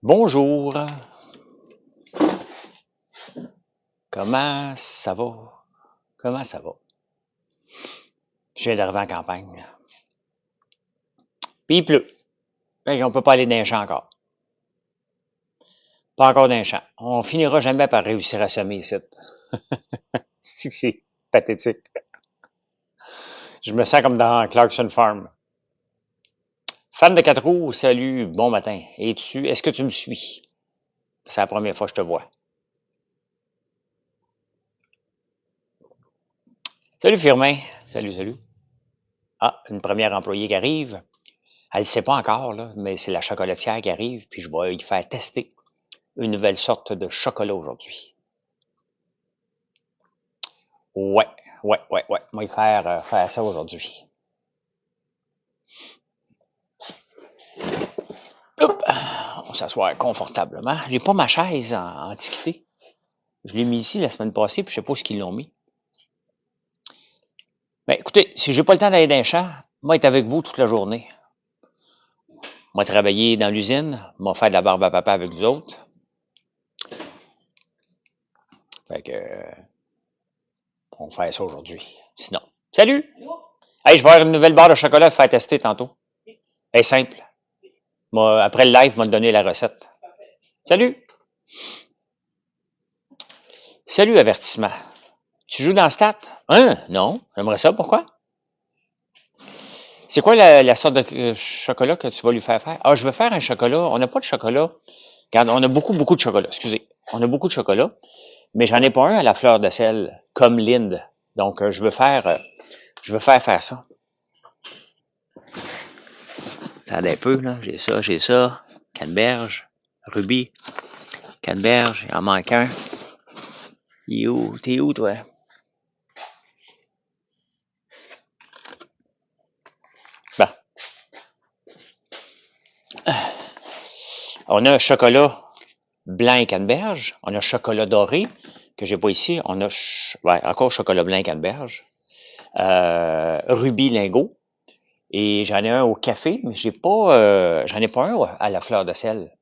Bonjour, comment ça va? Comment ça va? Je viens d'arriver en campagne. Puis il pleut. Fait qu'on peut pas aller dans les champs encore. Pas encore dans les champs. On finira jamais par réussir à semer ici. C'est pathétique. Je me sens comme dans Clarkson Farm. Fan de 4 roues, salut, bon matin. Est-ce que tu me suis? C'est la première fois que je te vois. Salut Firmin. Salut. Ah, une première employée qui arrive. Elle ne sait pas encore, là, mais c'est la chocolatière qui arrive, puis je vais lui faire tester une nouvelle sorte de chocolat aujourd'hui. Ouais. Moi, faire ça aujourd'hui. Hop! On s'assoit confortablement. J'ai pas ma chaise en antiquité. Je l'ai mis ici la semaine passée, puis je sais pas où ils l'ont mis. Mais écoutez, si j'ai pas le temps d'aller dans les champs, moi, être avec vous toute la journée. Moi, travailler dans l'usine, moi, faire de la barbe à papa avec vous autres. Fait que, on va faire ça aujourd'hui. Sinon, salut! Hey, je vais avoir une nouvelle barre de chocolat à faire tester tantôt. Elle est simple. Moi, après le live, je vais te donner la recette. Salut! Salut, avertissement. Tu joues dans Stat? Hein? Non. J'aimerais ça. Pourquoi? C'est quoi la sorte de chocolat que tu vas lui faire faire? Ah, je veux faire un chocolat. On n'a pas de chocolat. Regarde, on a beaucoup de chocolat. Excusez. On a beaucoup de chocolat, mais j'en ai pas un à la fleur de sel, comme Linde. Donc, je veux faire faire ça. Attendez un peu, là. J'ai ça. Canneberge. Rubis. Canneberge. Il en manque un. Il est où? T'es où, toi? Bon. On a un chocolat blanc et canneberge. On a un chocolat doré, que j'ai pas ici. On a encore chocolat blanc et canneberge. Rubis lingot. Et j'en ai un au café, mais j'en ai pas un à la fleur de sel.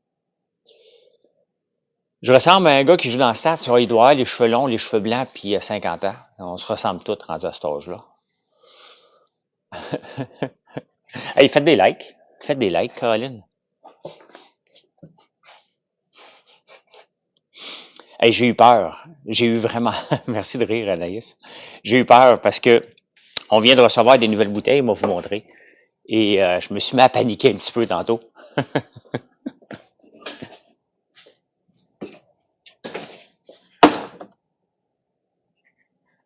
Je ressemble à un gars qui joue dans le stade. Il doit avoir les cheveux longs, les cheveux blancs, puis il a 50 ans. On se ressemble tous rendus à cet âge-là. Hey, faites des likes. Faites des likes, Caroline. Hey, j'ai eu peur. J'ai eu vraiment... Merci de rire, Anaïs. J'ai eu peur parce que on vient de recevoir des nouvelles bouteilles, moi vous montrer. Et je me suis mis à paniquer un petit peu tantôt.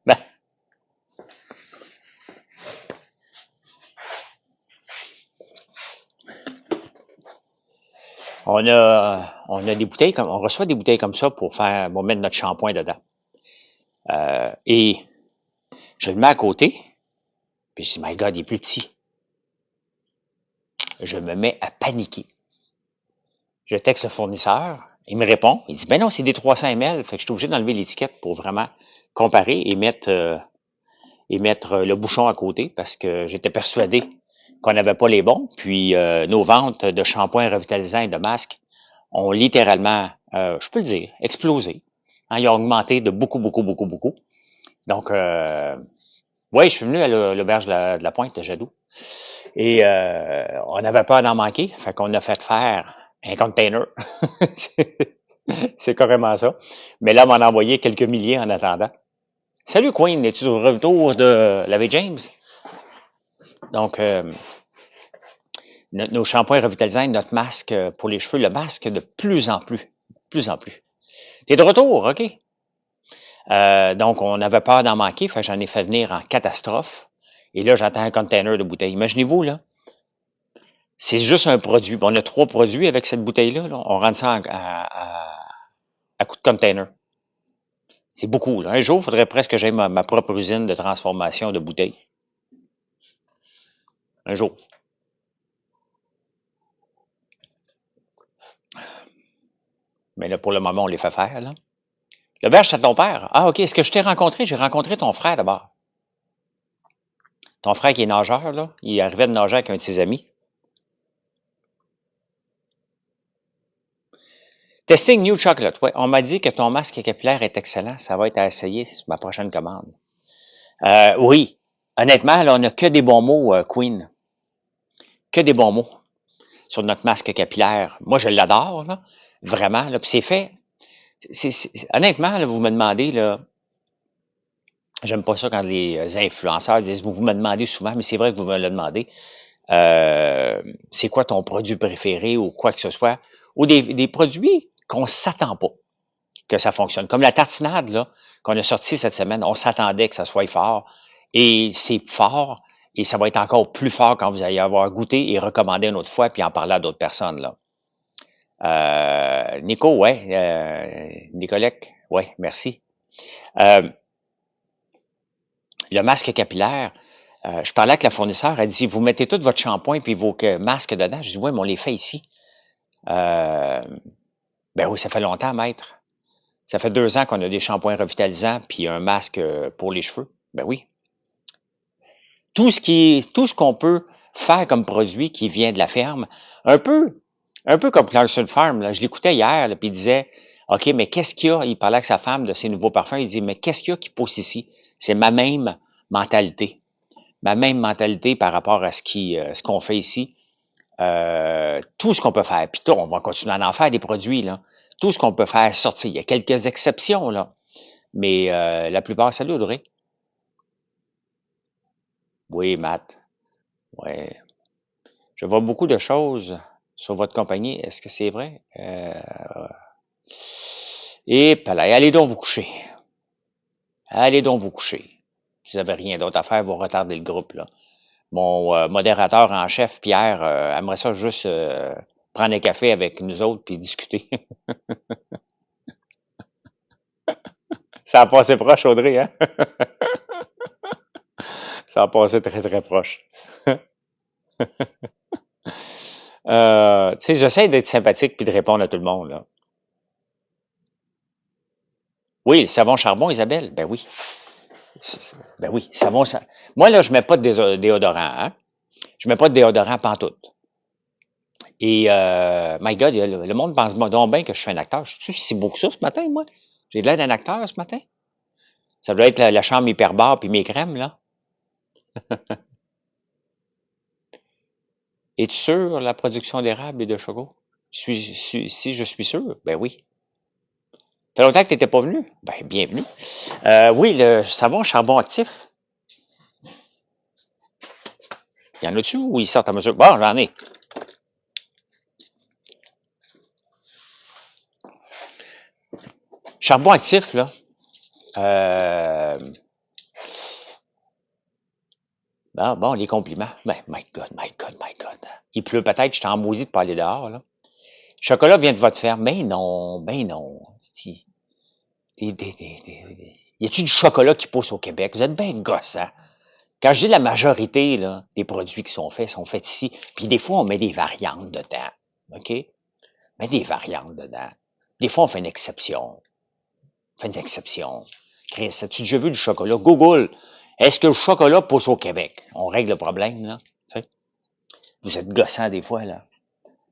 Ben, on a des bouteilles on reçoit des bouteilles comme ça pour mettre notre shampoing dedans. Et je le mets à côté, puis je dis, my God, il est plus petit. Je me mets à paniquer. Je texte le fournisseur, il me répond, il dit, ben non, c'est des 300 ml, fait que je suis obligé d'enlever l'étiquette pour vraiment comparer et mettre le bouchon à côté parce que j'étais persuadé qu'on n'avait pas les bons. Puis nos ventes de shampoings revitalisants et de masques ont littéralement, je peux le dire, explosé. Hein, ils ont augmenté de beaucoup. Donc, oui, je suis venu à l'auberge de la Pointe de Jadou. Et on n'avait peur d'en manquer. Fait qu'on a fait faire un container. C'est carrément ça. Mais là, on m'en a envoyé quelques milliers en attendant. Salut Queen, es-tu de retour de laver James? Donc, nos shampoings revitalisants, notre masque pour les cheveux, le masque de plus en plus. T'es de retour, OK? Donc, on avait peur d'en manquer, fait que j'en ai fait venir en catastrophe. Et là, j'attends un container de bouteilles. Imaginez-vous, là, c'est juste un produit. On a 3 produits avec cette bouteille-là. Là. On rentre ça à coup de container. C'est beaucoup. Là. Un jour, il faudrait presque que j'aie ma propre usine de transformation de bouteilles. Un jour. Mais là, pour le moment, on les fait faire. Là. L'auberge, c'est ton père. Ah, OK. Est-ce que je t'ai rencontré? J'ai rencontré ton frère d'abord. Ton frère qui est nageur, là. Il arrivait de nager avec un de ses amis. Testing New Chocolate. Ouais, on m'a dit que ton masque capillaire est excellent. Ça va être à essayer sur ma prochaine commande. Oui. Honnêtement, là, on n'a que des bons mots, Queen. Que des bons mots sur notre masque capillaire. Moi, je l'adore, là. Vraiment, là. Puis c'est fait. Honnêtement, là, vous me demandez, là, j'aime pas ça quand les influenceurs disent, vous me demandez souvent, mais c'est vrai que vous me le demandez. C'est quoi ton produit préféré ou quoi que ce soit, ou des produits qu'on s'attend pas que ça fonctionne. Comme la tartinade là qu'on a sortie cette semaine, on s'attendait que ça soit fort, et c'est fort, et ça va être encore plus fort quand vous allez avoir goûté et recommandé une autre fois, puis en parler à d'autres personnes là. Nico, ouais, Nicolette, ouais, merci. Le masque capillaire, je parlais avec la fournisseur, elle dit, vous mettez tout votre shampoing puis vos masques dedans. Je dis, oui, mais on les fait ici. Ben oui, ça fait longtemps, maître. Ça fait 2 ans qu'on a des shampoings revitalisants puis un masque pour les cheveux. Ben oui. Tout ce qu'on peut faire comme produit qui vient de la ferme, un peu comme Clarkson Farm, là. Je l'écoutais hier, là, puis il disait, OK, mais qu'est-ce qu'il y a? Il parlait avec sa femme de ses nouveaux parfums. Il dit, mais qu'est-ce qu'il y a qui pousse ici? C'est ma même mentalité. Ma même mentalité par rapport à ce qu'on fait ici. Tout ce qu'on peut faire. Puis tout, on va continuer à en faire des produits, là. Tout ce qu'on peut faire sortir. Il y a quelques exceptions, là. Mais la plupart, salut Audrey. Oui, Matt. Ouais. Je vois beaucoup de choses sur votre compagnie. Est-ce que c'est vrai? Et allez donc vous coucher. Allez donc vous coucher. Si vous n'avez rien d'autre à faire, vous retardez le groupe, là. Mon modérateur en chef, Pierre, aimerait ça juste prendre un café avec nous autres puis discuter. Ça a passé proche, Audrey, hein? Ça a passé très, très proche. Tu sais, j'essaie d'être sympathique puis de répondre à tout le monde, là. Oui, le savon charbon, Isabelle? Ben oui. Ben oui, savon. Moi, là, je mets pas de déodorant, hein? Je mets pas de déodorant pantoute. Et, my God, le monde pense donc bien que je suis un acteur. Je suis si beau que ça ce matin, moi? J'ai l'air d'un acteur ce matin? Ça doit être la chambre hyperbare puis mes crèmes, là. Es-tu sûr la production d'érable et de choco? Si je suis sûr, ben oui. Ça fait longtemps que tu n'étais pas venu? Ben, bienvenue. Oui, le savon charbon actif. Y en a-tu ou ils sortent à mesure? Bon, j'en ai. Charbon actif, là. Bon, les compliments. Ben, my God, my God, my God. Il pleut peut-être, je suis en maudit de pas aller dehors, là. Chocolat vient de votre ferme. Ben non, ben non. Y a-tu du chocolat qui pousse au Québec? Vous êtes bien gossant. Quand je dis la majorité là, des produits qui sont faits ici. Puis des fois, on met des variantes dedans. OK? On met des variantes dedans. Des fois, on fait une exception. On fait une exception. Chris, as-tu déjà vu du chocolat? Google. Est-ce que le chocolat pousse au Québec? On règle le problème, là. T'sais? Vous êtes gossant des fois, là.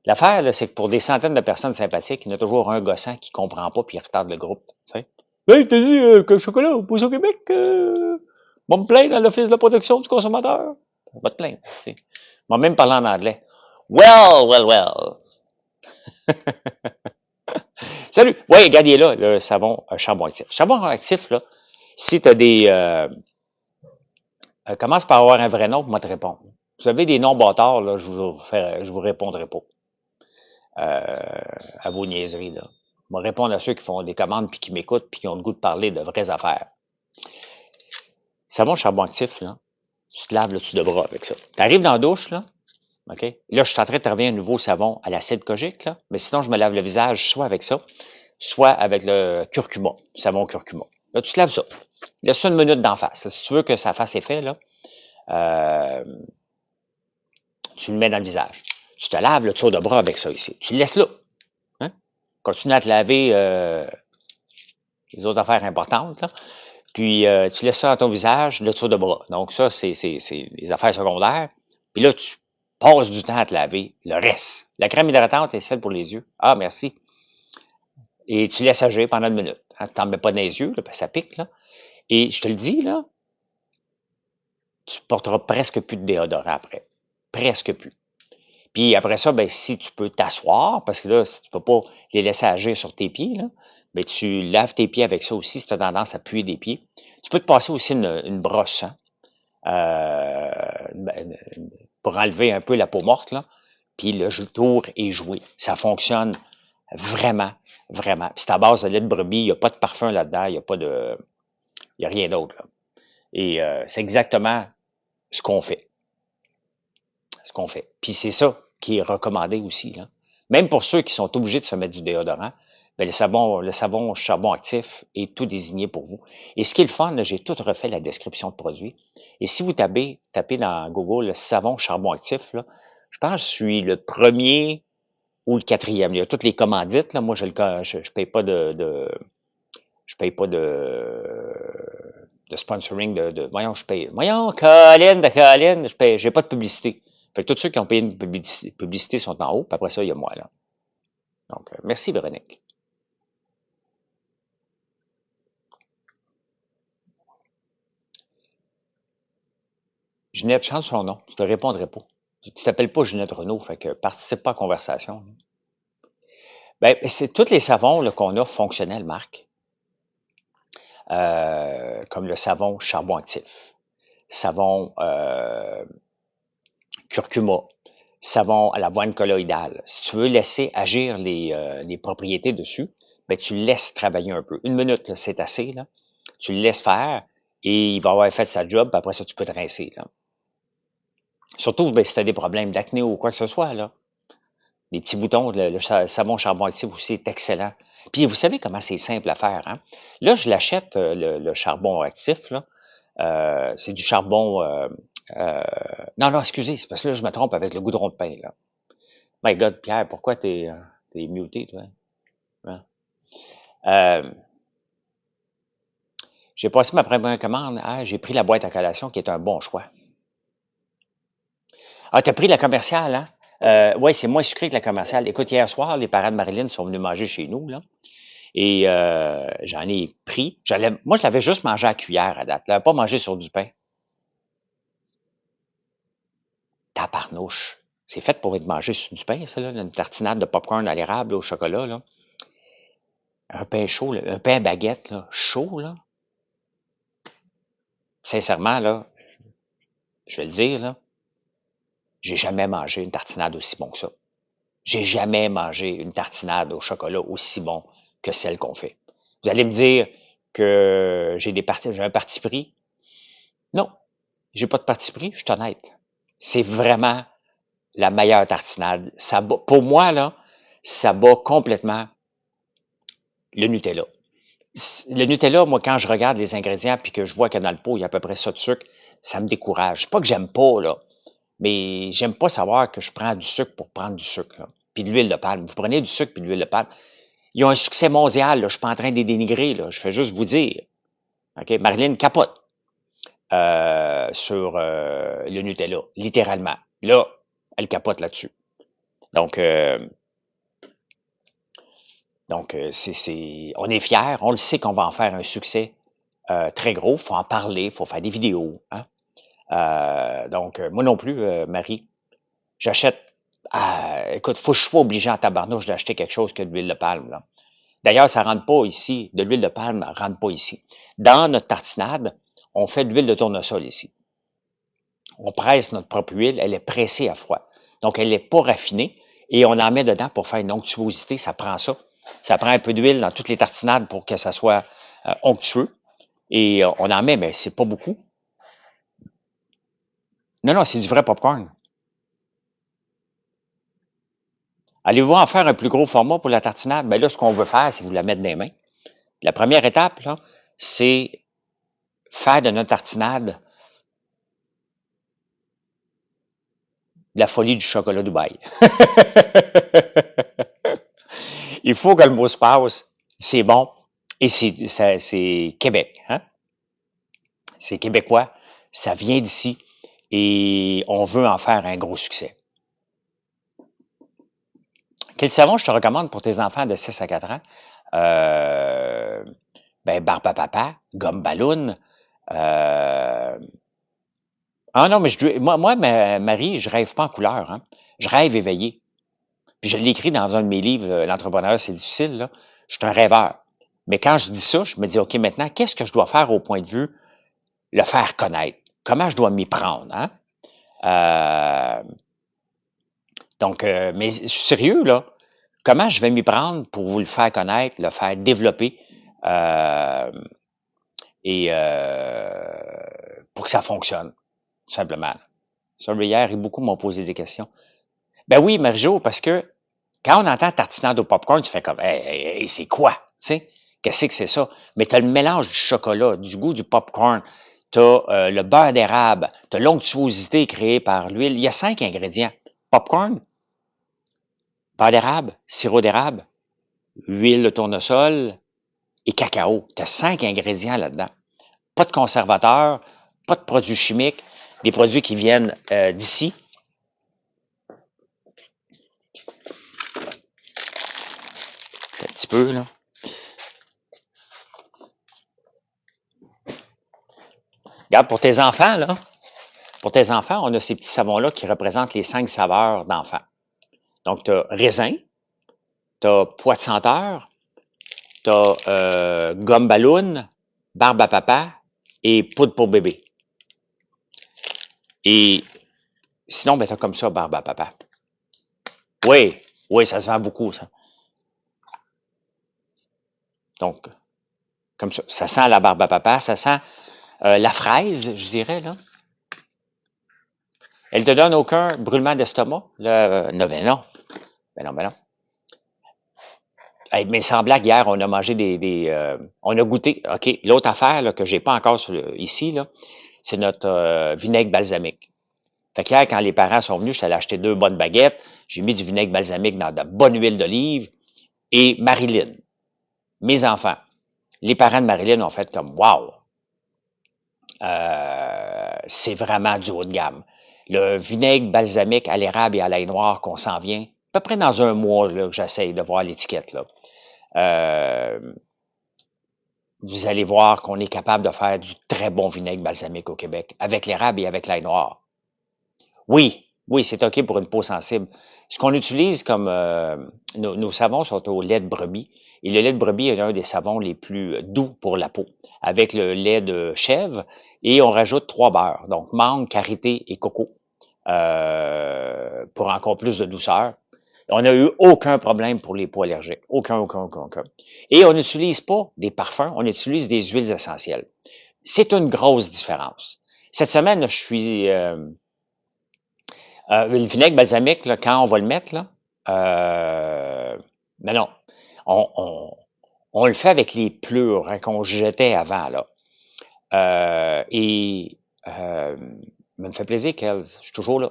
L'affaire, là, c'est que pour des centaines de personnes sympathiques, il y en a toujours un gossant qui comprend pas puis il retarde le groupe. T'sais? Hey, t'as dit que le chocolat pousse au Québec? Va me plaindre à l'Office de la protection du consommateur. Va te plaindre. Moi même parler en anglais. Well, well, well. Salut. Oui, regardez là, le savon charbon actif. Charbon actif, là, si tu as des... commence par avoir un vrai nom pour moi te répondre. Vous avez des noms bâtards, là, je vous répondrai pas. À vos niaiseries, là. Je vais répondre à ceux qui font des commandes puis qui m'écoutent puis qui ont le goût de parler de vraies affaires. Savon charbon actif, là, tu te laves le dessus de bras avec ça. Tu arrives dans la douche, là, OK? Là, je suis en train de travailler un nouveau savon à l'acide kojique, là, mais sinon, je me lave le visage soit avec ça, soit avec le curcuma, savon curcuma. Là, tu te laves ça. Laisse ça une minute d'en face. Là, si tu veux que ça fasse effet, là, tu le mets dans le visage. Tu te laves le tour de bras avec ça ici. Tu le laisses là. Hein? Continue à te laver les autres affaires importantes, là. Puis, tu laisses ça dans ton visage, le tour de bras. Donc, ça, c'est les affaires secondaires. Puis là, tu passes du temps à te laver le reste. La crème hydratante est celle pour les yeux. Ah, merci. et tu laisses agir pendant 1 minute. Hein, tu t'en mets pas dans les yeux, là, parce que ça pique, là. Et je te le dis, là, tu porteras presque plus de déodorant après. Presque plus. Puis après ça, ben, si tu peux t'asseoir, parce que là, si tu peux pas les laisser agir sur tes pieds, là, ben, tu laves tes pieds avec ça aussi, si tu as tendance à puer des pieds. Tu peux te passer aussi une brosse, hein, ben, pour enlever un peu la peau morte, là. Puis le tour est joué. Ça fonctionne vraiment, vraiment. Puis c'est à base de lait de brebis, il n'y a pas de parfum là-dedans, il n'y a rien d'autre, là. Et c'est exactement ce qu'on fait. Ce qu'on fait. Puis c'est ça qui est recommandé aussi, là. Même pour ceux qui sont obligés de se mettre du déodorant, ben le savon charbon actif est tout désigné pour vous. Et ce qui est le fun, là, j'ai tout refait la description de produit. Et si vous tapez dans Google le savon charbon actif, là, je pense que je suis le premier ou le quatrième. Il y a toutes les commandites, là. Moi, je paye pas je paye pas de sponsoring voyons, Colin, j'ai pas de publicité. Fait que tous ceux qui ont payé une publicité sont en haut, puis après ça, il y a moi, là. Donc, merci, Véronique. Ginette, chante son nom. Je te répondrai pas. Tu t'appelles pas Ginette Renault, fait que participe pas à la conversation. Ben, c'est tous les savons qu'on a fonctionnels, Marc. Comme le savon charbon actif, savon curcuma, savon à l'avoine colloïdale. Si tu veux laisser agir les propriétés dessus, ben tu le laisses travailler un peu. 1 minute, c'est assez. Là. Tu le laisses faire et il va avoir fait sa job, puis après ça, tu peux te rincer. Là. Surtout ben, si tu as des problèmes d'acné ou quoi que ce soit. Là. Les petits boutons, le savon charbon actif aussi est excellent. Puis vous savez comment c'est simple à faire. Hein? Là, je l'achète, le charbon actif. Là. C'est du charbon... non, excusez, c'est parce que là, je me trompe avec le goudron de pain. Là. My God, Pierre, pourquoi t'es muté, toi? Hein? J'ai passé ma première commande. Ah, j'ai pris la boîte à collation qui est un bon choix. Ah, t'as pris la commerciale, hein? Oui, c'est moins sucré que la commerciale. Écoute, hier soir, les parents de Marilyn sont venus manger chez nous, là. Et j'en ai pris. Moi, je l'avais juste mangé à cuillère à date. Je l'avais pas mangé sur du pain. Tabarnouche. C'est fait pour être mangé sur du pain, ça, là. Une tartinade de popcorn à l'érable, au chocolat, là. Un pain chaud, là, un pain à baguette, là, chaud, là. Sincèrement, là, je vais le dire, là, j'ai jamais mangé une tartinade aussi bon que ça. J'ai jamais mangé une tartinade au chocolat aussi bon que celle qu'on fait. Vous allez me dire que j'ai un parti pris. Non, j'ai pas de parti pris, je suis honnête. C'est vraiment la meilleure tartinade. Pour moi, là, ça bat complètement le Nutella. Le Nutella, moi, quand je regarde les ingrédients puis que je vois que dans le pot, il y a à peu près ça de sucre, ça me décourage. C'est pas que j'aime pas, là, mais j'aime pas savoir que je prends du sucre pour prendre du sucre, là. Puis de l'huile de palme. Vous prenez du sucre puis de l'huile de palme. Ils ont un succès mondial, là. Je suis pas en train de les dénigrer, là. Je fais juste vous dire. OK? Marilyn capote sur le Nutella, littéralement. Là, elle capote là-dessus. Donc, on est fiers, on le sait qu'on va en faire un succès très gros. Il faut en parler, il faut faire des vidéos. Hein? Donc, moi non plus, Marie, j'achète. Écoute, faut que je sois obligé en tabarnouche d'acheter quelque chose que de l'huile de palme. Là. D'ailleurs, ça ne rentre pas ici. De l'huile de palme ne rentre pas ici. Dans notre tartinade, on fait de l'huile de tournesol ici. On presse notre propre huile, elle est pressée à froid. Donc, elle n'est pas raffinée et on en met dedans pour faire une onctuosité. Ça prend ça. Ça prend un peu d'huile dans toutes les tartinades pour que ça soit onctueux. Et on en met, mais c'est pas beaucoup. Non, c'est du vrai popcorn. Allez-vous en faire un plus gros format pour la tartinade? Ben là, ce qu'on veut faire, c'est vous la mettre dans les mains. La première étape, là, c'est faire de notre tartinade la folie du chocolat Dubaï. Il faut que le mot se passe. C'est bon. Et c'est Québec. Hein? C'est québécois. Ça vient d'ici. Et on veut en faire un gros succès. Quel savon je te recommande pour tes enfants de 6 à 4 ans? euh, ben, barbe à papa, gomme ballon. Euh, ah non, mais Marie, je rêve pas en couleur. Hein. Je rêve éveillé. Puis je l'écris dans un de mes livres, L'entrepreneur, c'est difficile. Là. Je suis un rêveur. Mais quand je dis ça, je me dis, OK, maintenant, qu'est-ce que je dois faire au point de vue le faire connaître? Comment je dois m'y prendre? Hein? Euh, mais je suis sérieux, là. Comment je vais m'y prendre pour vous le faire connaître, le faire développer euh, et pour que ça fonctionne, tout simplement. Ça, hier, beaucoup m'ont posé des questions. Ben oui, Marjo, parce que quand on entend tartinade au popcorn, tu fais comme hey, c'est quoi? Tu sais, qu'est-ce que c'est ça? Mais tu as le mélange du chocolat, du goût du popcorn, tu as le beurre d'érable, tu as l'onctuosité créée par l'huile. Il y a 5 ingrédients. Popcorn, beurre d'érable, sirop d'érable, huile de tournesol et cacao. Tu as 5 ingrédients là-dedans. Pas de conservateurs, pas de produits chimiques, des produits qui viennent d'ici. Un petit peu, là. Regarde, pour tes enfants, on a ces petits savons-là qui représentent les 5 saveurs d'enfants. Donc, tu as raisin, tu as pois de senteur, tu as gomme ballon, barbe à papa et poudre pour bébé. Et sinon, ben, tu as comme ça, barbe à papa. Oui, oui, ça se vend beaucoup, ça. Donc, comme ça, ça sent la barbe à papa, ça sent la fraise, je dirais, là. Elle te donne aucun brûlement d'estomac? Non, ben non. Ben non, ben non. Hey, mais sans blague, hier, on a mangé on a goûté. OK, l'autre affaire là, que j'ai pas encore ici, là, c'est notre vinaigre balsamique. Fait qu'hier, quand les parents sont venus, je t'allais acheter 2 bonnes baguettes. J'ai mis du vinaigre balsamique dans de bonne huile d'olive. Et Marilyn, mes enfants, les parents de Marilyn ont fait comme wow! C'est vraiment du haut de gamme. Le vinaigre balsamique à l'érable et à l'ail noir qu'on s'en vient, à peu près dans un mois là, que j'essaye de voir l'étiquette. Là. Vous allez voir qu'on est capable de faire du très bon vinaigre balsamique au Québec, avec l'érable et avec l'ail noir. Oui, oui, c'est OK pour une peau sensible. Ce qu'on utilise comme nos savons sont au lait de brebis. Et le lait de brebis est un des savons les plus doux pour la peau, avec le lait de chèvre, et on rajoute 3 beurres, donc mangue, karité et coco, pour encore plus de douceur. On n'a eu aucun problème pour les peaux allergiques. Aucun. Et on n'utilise pas des parfums, on utilise des huiles essentielles. C'est une grosse différence. Cette semaine, je suis... le vinaigre balsamique, là, quand on va le mettre, là, mais non, on, on, on le fait avec les plures hein, qu'on jetait avant. Là. Et ça me fait plaisir, Kels, je suis toujours là.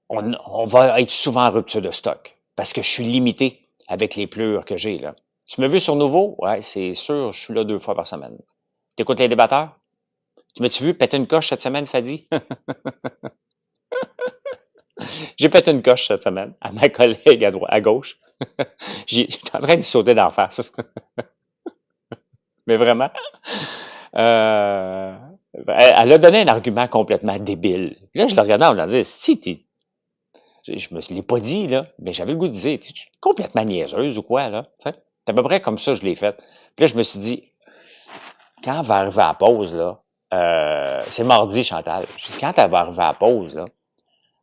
On va être souvent en rupture de stock parce que je suis limité avec les plures que j'ai. Là. Tu m'as vu sur Nouveau? Ouais, c'est sûr, je suis là 2 fois par semaine. T'écoutes les débatteurs? Tu m'as-tu vu péter une coche cette semaine, Fadi? J'ai pété une coche cette semaine à ma collègue à gauche. J'étais en train de sauter d'en face. Mais vraiment. Euh, elle a donné un argument complètement débile. Là, je le regardais, on me dit, si, je me l'ai pas dit, là, mais j'avais le goût de dire, tu es complètement niaiseuse ou quoi, là? C'est à peu près comme ça que je l'ai fait. Puis là, je me suis dit, quand elle va arriver à la pause, là, c'est mardi, Chantal. Je dis, quand elle va arriver à la pause, là,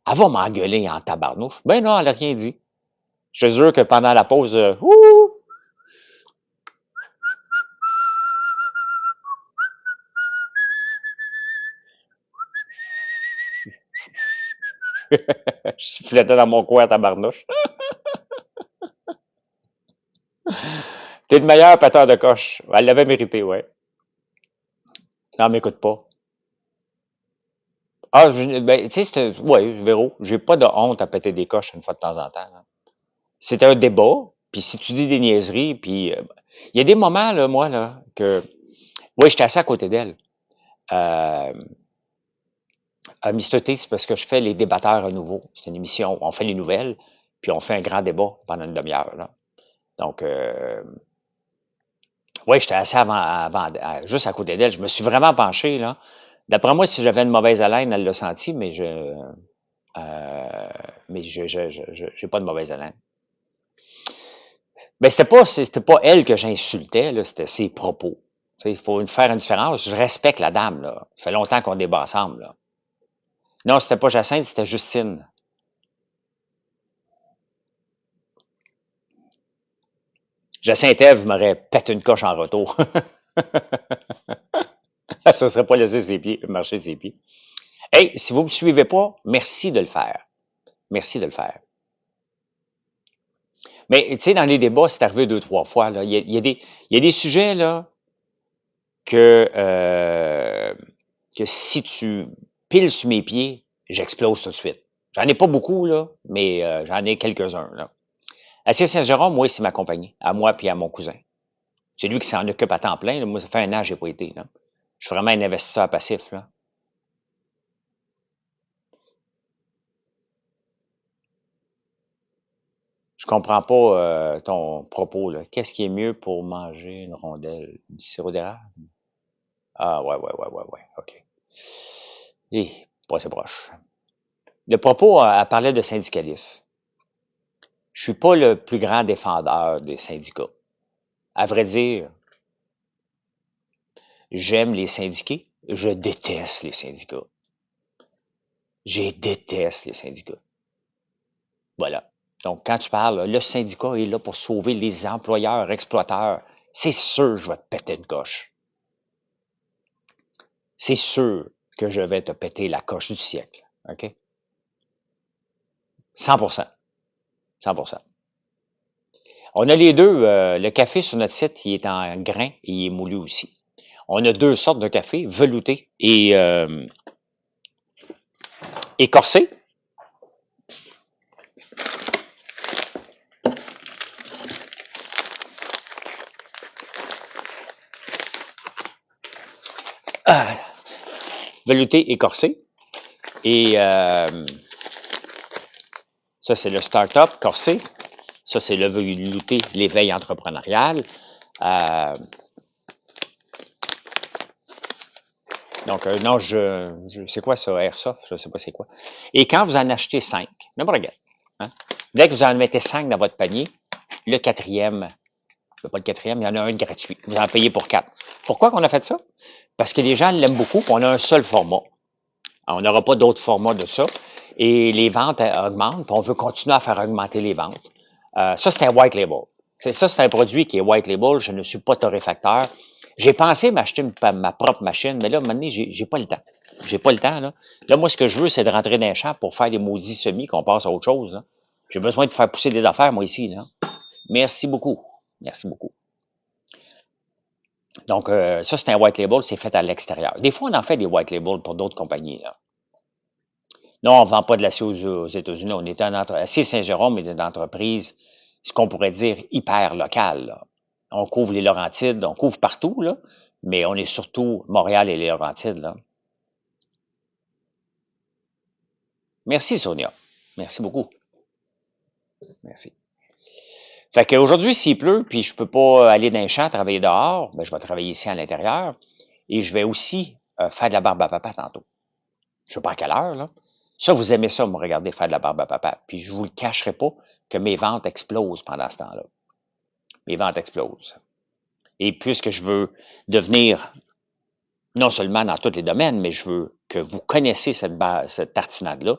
elle va m'engueuler en tabarnouche. Ben non, elle a rien dit. Je te jure que pendant la pause, je sifflais dans mon coin à tabarnouche. T'es le meilleur péteur de coche. Elle l'avait mérité, ouais. Non, m'écoute pas. Ah, ben, tu sais, ouais, Véro, j'ai pas de honte à péter des coches une fois de temps en temps. Là. C'est un débat, puis si tu dis des niaiseries, puis il y a des moments, là, moi, là, que, oui, j'étais assis à côté d'elle. À Mister T, c'est parce que je fais les débatteurs à nouveau. C'est une émission, on fait les nouvelles, puis on fait un grand débat pendant une demi-heure, là. Donc, ouais, j'étais assis juste à côté d'elle. Je me suis vraiment penché, là. D'après moi, si j'avais une mauvaise haleine, elle l'a senti, j'ai pas de mauvaise haleine. Ben, c'était pas elle que j'insultais, là, c'était ses propos. Tu sais, il faut faire une différence. Je respecte la dame, là. Ça fait longtemps qu'on débat ensemble, là. Non, c'était pas Jacinthe, c'était Justine. Jacinthe Ève m'aurait pété une coche en retour. Ça serait pas laisser ses pieds, marcher ses pieds. Hey, si vous me suivez pas, merci de le faire. Merci de le faire. Mais, tu sais, dans les débats, c'est arrivé 2, 3 fois, là. Il y a des sujets, là, que si tu piles sur mes pieds, j'explose tout de suite. J'en ai pas beaucoup, là, mais j'en ai quelques-uns, là. Assis Saint-Jérôme, moi, c'est ma compagnie, à moi puis à mon cousin. C'est lui qui s'en occupe à temps plein, là. Moi, ça fait 1 an que j'ai pas été, là. Je suis vraiment un investisseur passif, là. Je comprends pas ton propos, là. Qu'est-ce qui est mieux pour manger une rondelle? Du sirop d'érable? Ah, ouais, ouais, ouais, ouais, ouais, OK. Pas assez proche. Le propos, elle parlait de syndicalisme. Je suis pas le plus grand défendeur des syndicats. À vrai dire, j'aime les syndiqués, je déteste les syndicats. Je déteste les syndicats. Voilà. Donc, quand tu parles, le syndicat est là pour sauver les employeurs, exploiteurs, c'est sûr que je vais te péter une coche. C'est sûr que je vais te péter la coche du siècle. OK? 100%. 100%. On a les deux. Le café sur notre site, il est en grain et il est moulu aussi. On a 2 sortes de café, velouté et corsé. Ah, velouté et corsé. Et ça, c'est le start-up corsé. Ça, c'est le velouté, l'éveil entrepreneurial. Euh, donc, non, c'est quoi ça, Airsoft? Je sais pas c'est quoi. Et quand vous en achetez 5, n'importe quel, hein, dès que vous en mettez 5 dans votre panier, le quatrième, pas le quatrième, il y en a un de gratuit. Vous en payez pour 4. Pourquoi qu'on a fait ça? Parce que les gens l'aiment beaucoup, puis on a un seul format. On n'aura pas d'autres formats de ça. Et les ventes augmentent, puis on veut continuer à faire augmenter les ventes. Ça, c'est un white label. C'est un produit qui est white label. Je ne suis pas torréfacteur. J'ai pensé m'acheter ma propre machine, mais là, maintenant, j'ai pas le temps. J'ai pas le temps, là. Là, moi, ce que je veux, c'est de rentrer dans les champs pour faire des maudits semis, qu'on passe à autre chose, là. J'ai besoin de faire pousser des affaires, moi, ici, là. Merci beaucoup. Merci beaucoup. Donc, ça, c'est un white label, c'est fait à l'extérieur. Des fois, on en fait des white labels pour d'autres compagnies, là. Non, on ne vend pas de l'acier aux États-Unis. On est Acier Saint-Jérôme est une entreprise, ce qu'on pourrait dire, hyper locale, là. On couvre les Laurentides, on couvre partout, là, mais on est surtout Montréal et les Laurentides, là. Merci, Sonia. Merci beaucoup. Merci. Fait qu'aujourd'hui, s'il pleut, puis je peux pas aller dans les champs travailler dehors, ben, je vais travailler ici à l'intérieur. Et je vais aussi faire de la barbe à papa tantôt. Je sais pas à quelle heure, là. Ça, vous aimez ça, me regarder faire de la barbe à papa. Puis je vous le cacherai pas que mes ventes explosent pendant ce temps-là. Mes ventes explosent. Et puisque je veux devenir, non seulement dans tous les domaines, mais je veux que vous connaissiez cette tartinade-là,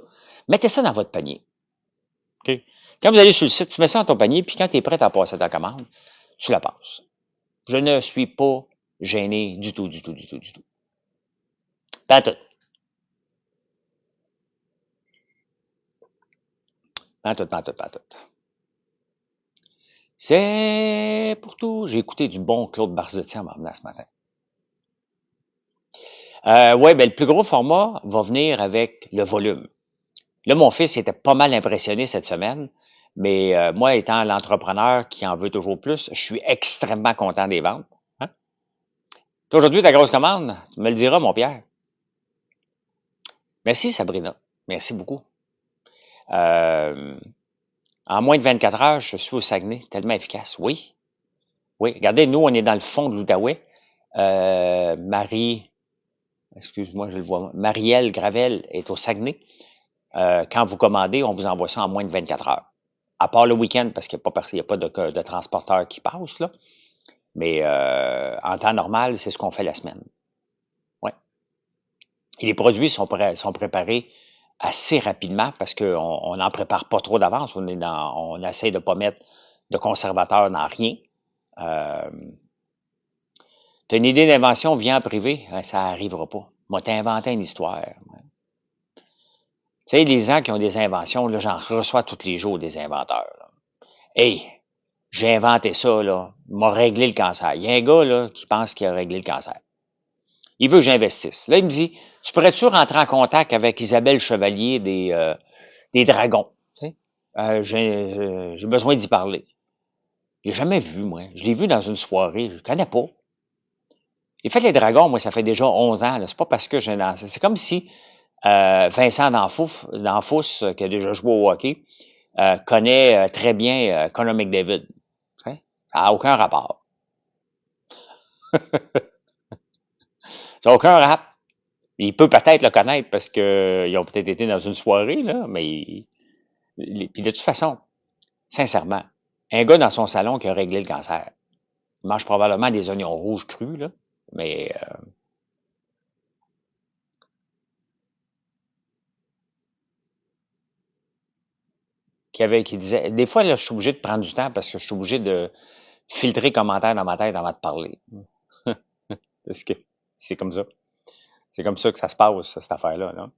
mettez ça dans votre panier. OK? Quand vous allez sur le site, tu mets ça dans ton panier, puis quand tu es prêt à passer ta commande, tu la passes. Je ne suis pas gêné du tout, du tout, du tout, du tout. Pas tout. Pas tout, pas tout, pas tout. C'est pour tout. J'ai écouté du bon Claude Barzotti en m'emmenant ce matin. Ouais, ben le plus gros format va venir avec le volume. Là, mon fils était pas mal impressionné cette semaine, mais moi, étant l'entrepreneur qui en veut toujours plus, je suis extrêmement content des ventes. Hein? Aujourd'hui, ta grosse commande, tu me le diras, mon Pierre. Merci, Sabrina. Merci beaucoup. Euh, En moins de 24 heures, je suis au Saguenay. Tellement efficace. Oui. Oui. Regardez, nous, on est dans le fond de l'Outaouais. Excuse-moi, je le vois. Marielle Gravel est au Saguenay. Quand vous commandez, on vous envoie ça en moins de 24 heures. À part le week-end, parce qu'il n'y a pas de transporteur qui passe, là. Mais en temps normal, c'est ce qu'on fait la semaine. Ouais. Et les produits sont préparés assez rapidement parce qu'on n'en prépare pas trop d'avance. On essaie de ne pas mettre de conservateur dans rien. T'as une idée d'invention, viens en privé, ça n'arrivera pas. Moi, t'as inventé une histoire. Tu sais, les gens qui ont des inventions, là, j'en reçois tous les jours des inventeurs. Là. Hey, j'ai inventé ça, là, m'a réglé le cancer. Il y a un gars là, qui pense qu'il a réglé le cancer. Il veut que j'investisse. Là, il me dit, tu pourrais-tu rentrer en contact avec Isabelle Chevalier des Dragons? Tu sais? J'ai besoin d'y parler. Je l'ai jamais vu, moi. Je l'ai vu dans une soirée. Je ne connais pas. J'ai fait les Dragons, moi, ça fait déjà 11 ans. C'est pas parce que j'ai lancé. C'est comme si Vincent D'Anfous, qui a déjà joué au hockey, connaît très bien Conor McDavid. Tu sais? Ça n'a aucun rapport. Ça n'a aucun rapport. Il peut peut-être le connaître parce qu'ils ont peut-être été dans une soirée, là, mais puis de toute façon, sincèrement, un gars dans son salon qui a réglé le cancer, il mange probablement des oignons rouges crus, là, mais qui disait, des fois, là, je suis obligé de prendre du temps parce que je suis obligé de filtrer commentaires dans ma tête avant de parler. Parce que c'est comme ça. C'est comme ça que ça se passe, cette affaire-là. Là.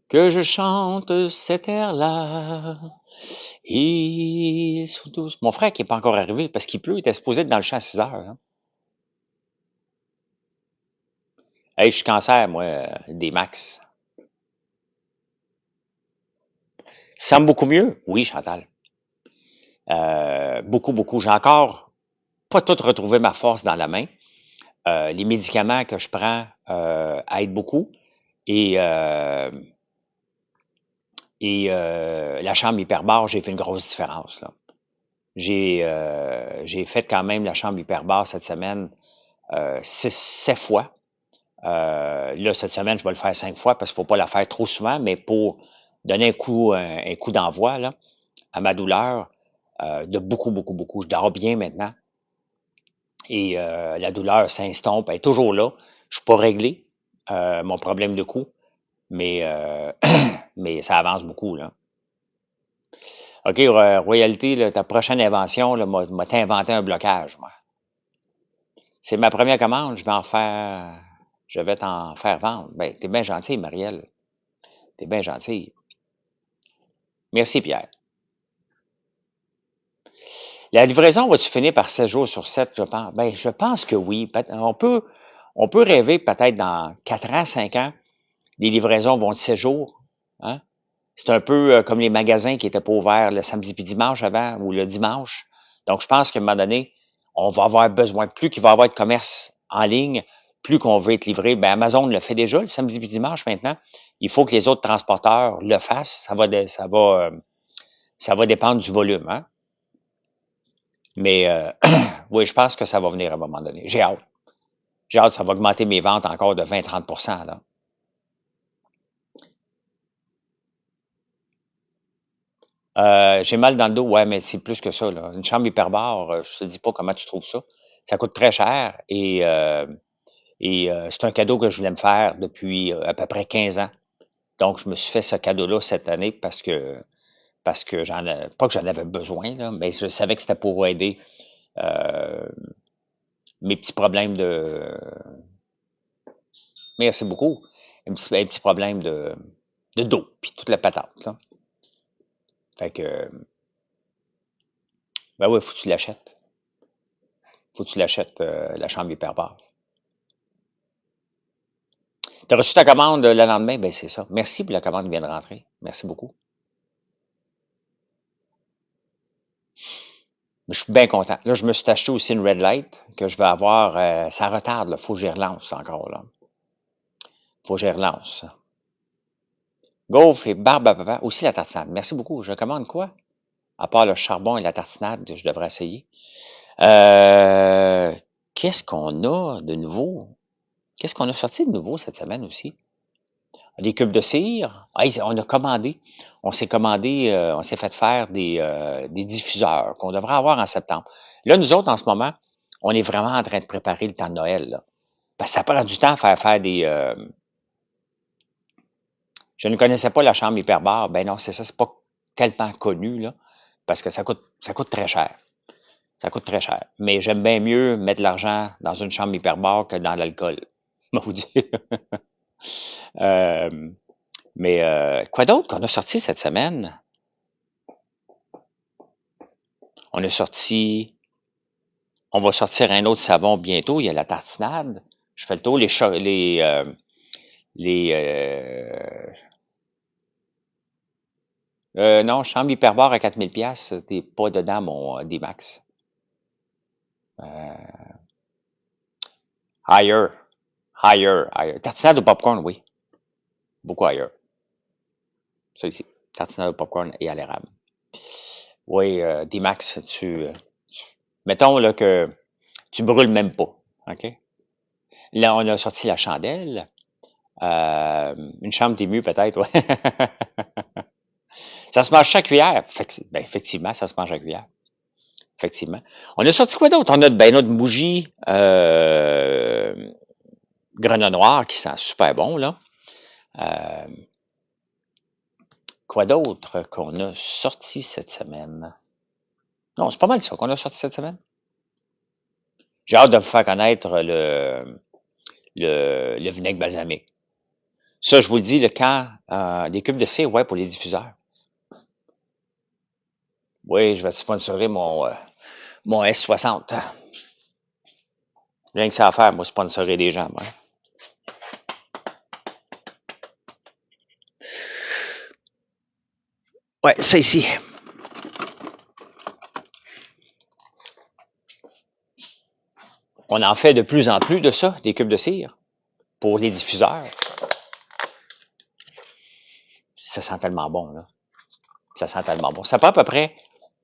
Que je chante cet air-là. Ils sont tous. Mon frère qui n'est pas encore arrivé parce qu'il pleut, il était supposé être dans le champ à 6 heures. Hein. Hey, je suis cancer, moi, des max. Ça me beaucoup mieux? Oui, Chantal. Beaucoup, beaucoup. J'ai encore pas tout retrouvé ma force dans la main. Les médicaments que je prends aident beaucoup. Et, euh, la chambre hyperbare, j'ai fait une grosse différence. Là. J'ai fait quand même la chambre hyperbare cette semaine 7 fois. Là, cette semaine, je vais le faire 5 fois parce qu'il ne faut pas la faire trop souvent, mais pour donner un coup d'envoi là, à ma douleur, de beaucoup, beaucoup, beaucoup. Je dors bien maintenant et la douleur s'estompe, elle est toujours là. Je suis pas réglé, mon problème de cou, mais, mais ça avance beaucoup. Là. OK, Royalité, là, ta prochaine invention, m'a inventé un blocage, moi. C'est ma première commande, je vais t'en faire vendre. Ben, t'es bien gentil, Marielle. T'es bien gentil. Merci, Pierre. La livraison va-tu finir par 7 jours sur 7, je pense? Ben, je pense que oui. On peut rêver peut-être dans 4 ans, 5 ans, les livraisons vont de 7 jours. Hein? C'est un peu comme les magasins qui étaient pas ouverts le samedi puis dimanche avant ou le dimanche. Donc, je pense qu'à un moment donné, on va avoir besoin, plus qu'il va y avoir de commerce en ligne, plus qu'on veut être livré. Ben, Amazon le fait déjà le samedi puis dimanche maintenant. Il faut que les autres transporteurs le fassent. Ça va dépendre du volume. Hein? Mais oui, je pense que ça va venir à un moment donné. J'ai hâte. J'ai hâte, ça va augmenter mes ventes encore de 20-30 là. J'ai mal dans le dos, ouais, mais c'est plus que ça. Là. Une chambre hyperbare, je te dis pas comment tu trouves ça. Ça coûte très cher et c'est un cadeau que je voulais me faire depuis à peu près 15 ans. Donc, je me suis fait ce cadeau-là cette année parce que pas que j'en avais besoin, là, mais je savais que c'était pour aider euh, mes petits problèmes de. Merci beaucoup. Un petit problème de dos, puis toute la patate. Là. Fait que, ben oui, faut que tu l'achètes. Faut que tu l'achètes, la chambre hyperbare. Tu as reçu ta commande le lendemain? Ben c'est ça. Merci pour la commande qui vient de rentrer. Merci beaucoup. Mais je suis bien content. Là, je me suis acheté aussi une red light que je vais avoir. Ça retarde, là. Faut que j'y relance là, encore. Là. Faut que j'y relance. Gaufre et barbe à papa. Aussi la tartinade. Merci beaucoup. Je recommande quoi? À part le charbon et la tartinade, je devrais essayer. Euh, Qu'est-ce qu'on a de nouveau? Qu'est-ce qu'on a sorti de nouveau cette semaine aussi? Des cubes de cire. Ah, on a commandé. On s'est fait faire des diffuseurs qu'on devrait avoir en septembre. Là, nous autres, en ce moment, on est vraiment en train de préparer le temps de Noël. Là. Parce que ça prend du temps à faire des. Je ne connaissais pas la chambre hyperbare. Ben non, c'est ça, c'est pas tellement connu, là. Parce que ça coûte très cher. Ça coûte très cher. Mais j'aime bien mieux mettre l'argent dans une chambre hyperbare que dans l'alcool. Je vais vous dire. Euh, quoi d'autre qu'on a sorti cette semaine? On a sorti. On va sortir un autre savon bientôt. Il y a la tartinade. Je fais le tour. Non, chambre hyperbare à 4000$. T'es pas dedans, mon D-Max. Higher. Higher. Tartinade au popcorn, oui. Beaucoup higher. Ça ici. Tartinade au popcorn et à l'érable. Oui, D-Max, mettons là que tu brûles même pas. OK? Là, on a sorti la chandelle. Une chambre des mieux, peut-être, ouais. Ça se mange chaque cuillère. Ben, effectivement, ça se mange à cuillère. Effectivement. On a sorti quoi d'autre? On a notre bougie grenat noir qui sent super bon, là. Euh, Quoi d'autre qu'on a sorti cette semaine? Non, c'est pas mal ça qu'on a sorti cette semaine. J'ai hâte de vous faire connaître le vinaigre balsamique. Ça, je vous le dis, le camp des cubes de cire, ouais, pour les diffuseurs. Oui, je vais te sponsorer mon S60. Rien que ça à faire, moi, sponsorer des gens, moi. Ouais, ça ici. On en fait de plus en plus de ça, des cubes de cire, pour les diffuseurs. Ça sent tellement bon, là. Ça sent tellement bon. Ça prend à peu près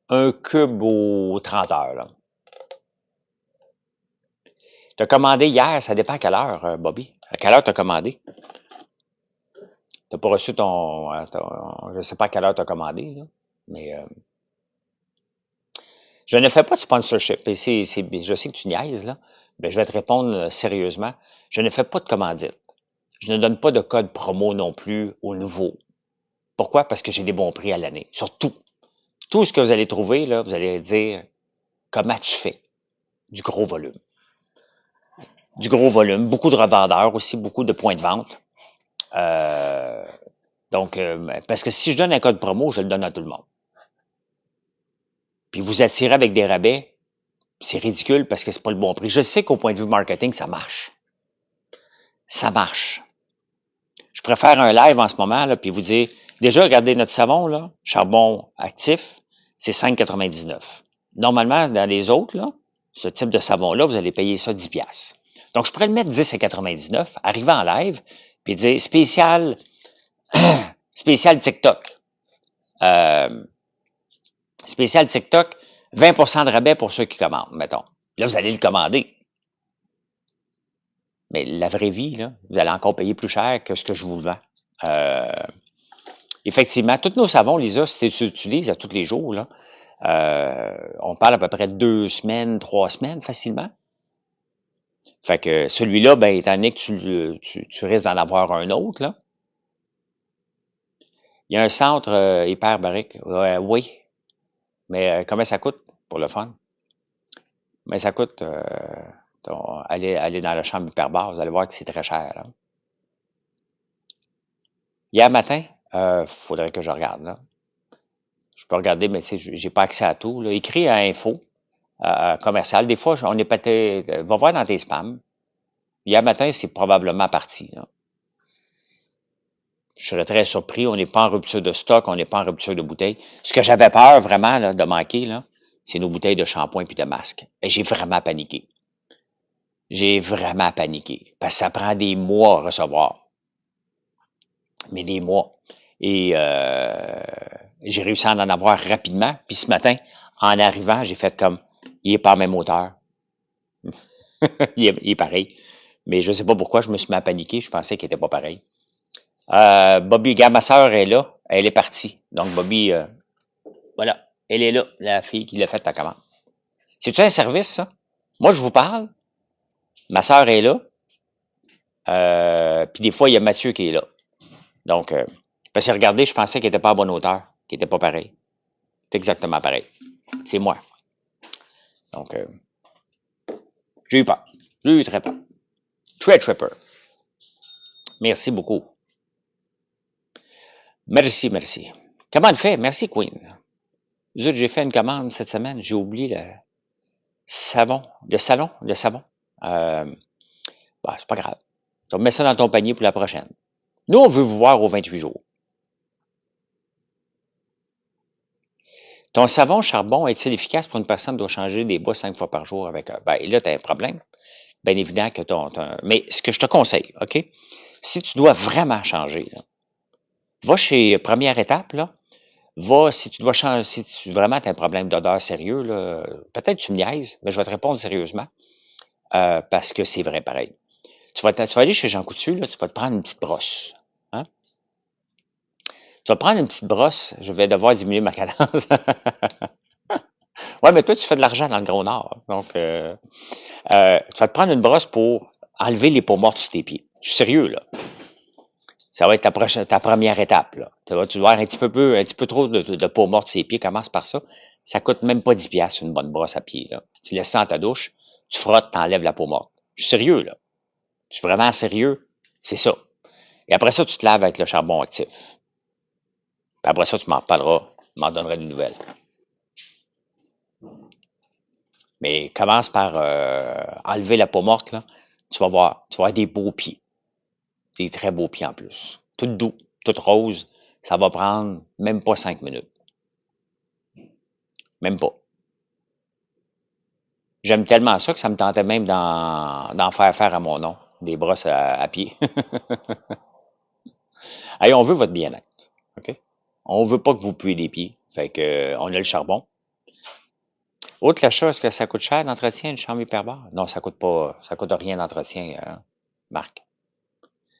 un cube aux 30 heures, là. T'as commandé hier, ça dépend à quelle heure, Bobby. À quelle heure t'as commandé? T'as pas reçu je sais pas à quelle heure t'as commandé, là. Mais je ne fais pas de sponsorship. Et je sais que tu niaises, là. Ben, je vais te répondre sérieusement. Je ne fais pas de commandite. Je ne donne pas de code promo non plus aux nouveaux. Pourquoi? Parce que j'ai des bons prix à l'année. Sur tout. Tout ce que vous allez trouver, là, vous allez dire comment tu fais. Du gros volume. Du gros volume. Beaucoup de revendeurs aussi, beaucoup de points de vente. Donc, parce que si je donne un code promo, je le donne à tout le monde. Puis vous attirez avec des rabais, c'est ridicule parce que c'est pas le bon prix. Je sais qu'au point de vue marketing, ça marche. Ça marche. Je préfère un live en ce moment, là, puis vous dire, déjà, regardez notre savon, là, charbon actif, c'est 5,99. Normalement, dans les autres, là, ce type de savon-là, vous allez payer ça 10$. Donc, je pourrais le mettre 10,99, arriver en live, puis dire spécial, spécial TikTok. Spécial TikTok, 20% de rabais pour ceux qui commandent, mettons. Là, vous allez le commander. Mais la vraie vie, là, vous allez encore payer plus cher que ce que je vous vends. Effectivement, tous nos savons, Lisa, si tu utilises à tous les jours, là, on parle à peu près de 2 semaines, 3 semaines facilement. Fait que celui-là, ben, étant donné que tu risques d'en avoir un autre, là. Il y a un centre hyperbarique. Oui. Mais combien ça coûte pour le fun? Mais ça coûte aller dans la chambre hyperbare, vous allez voir que c'est très cher. Là. Hier matin, faudrait que je regarde. Là. Je peux regarder, mais tu sais, j'ai pas accès à tout. Là. Écris à info commercial. Des fois, on est peut-être. Va voir dans tes spams. Hier matin, c'est probablement parti. Là. Je serais très surpris. On n'est pas en rupture de stock, on n'est pas en rupture de bouteille. Ce que j'avais peur vraiment là, de manquer, là, c'est nos bouteilles de shampoing puis de masques. Et j'ai vraiment paniqué. J'ai vraiment paniqué. Parce que ça prend des mois à recevoir. Mais des mois. Et j'ai réussi à en avoir rapidement. Puis ce matin, en arrivant, j'ai fait comme, il est pas à même hauteur. Il est pareil. Mais je sais pas pourquoi je me suis mis à paniquer. Je pensais qu'il était pas pareil. Bobby, regarde, ma soeur est là. Elle est partie. Donc, Bobby, voilà. Elle est là, la fille qui l'a fait ta commande. C'est-tu un service, ça? Moi, je vous parle. Ma soeur est là. Puis des fois, il y a Mathieu qui est là. Donc, parce que regardez, je pensais qu'il était pas à bonne hauteur, qu'il était pas pareil. C'est exactement pareil. C'est moi. Donc, j'ai eu peur. J'ai eu très peur. Très, très peur. Merci beaucoup. Merci, merci. Comment elle fait? Merci, Queen. Zut, j'ai fait une commande cette semaine. J'ai oublié le savon. Le savon. Bah, c'est pas grave. Tu vas mettre ça dans ton panier pour la prochaine. Nous, on veut vous voir aux 28 jours. Ton savon charbon est-il efficace pour une personne qui doit changer des bois 5 fois par jour avec un... Ben, là, tu as un problème. Bien évident que mais ce que je te conseille, OK? Si tu dois vraiment changer, là, va chez première étape, là. Va, si tu dois changer, si tu vraiment as un problème d'odeur sérieux, là, peut-être tu me niaises, mais je vais te répondre sérieusement. Parce que c'est vrai pareil. Tu vas aller chez Jean Coutu, là, tu vas te prendre une petite brosse. Hein? Tu vas prendre une petite brosse, je vais devoir diminuer ma cadence. Ouais, mais toi, tu fais de l'argent dans le Gros Nord. Donc, tu vas te prendre une brosse pour enlever les peaux mortes sur tes pieds. Je suis sérieux, là. Ça va être ta première étape, là. Tu vas avoir un petit peu trop de peau morte sur tes pieds. Commence par ça. Ça coûte même pas 10$ une bonne brosse à pied, là. Tu laisses ça dans ta douche, tu frottes, t'enlèves la peau morte. Je suis sérieux, là. Je suis vraiment sérieux. C'est ça. Et après ça, tu te laves avec le charbon actif. Puis après ça, tu m'en reparleras. Tu m'en donneras des nouvelles. Mais commence par enlever la peau morte, là. Tu vas voir. Tu vas avoir des beaux pieds. Des très beaux pieds en plus. Tout doux, tout rose. Ça va prendre même pas 5 minutes. Même pas. J'aime tellement ça que ça me tentait même d'en faire à mon nom. Des brosses à pied. Hey, on veut votre bien-être. OK? On veut pas que vous puez des pieds. Fait que, on a le charbon. Outre l'achat, est-ce que ça coûte cher d'entretien, une chambre hyperbare? Non, ça coûte rien d'entretien, Marc.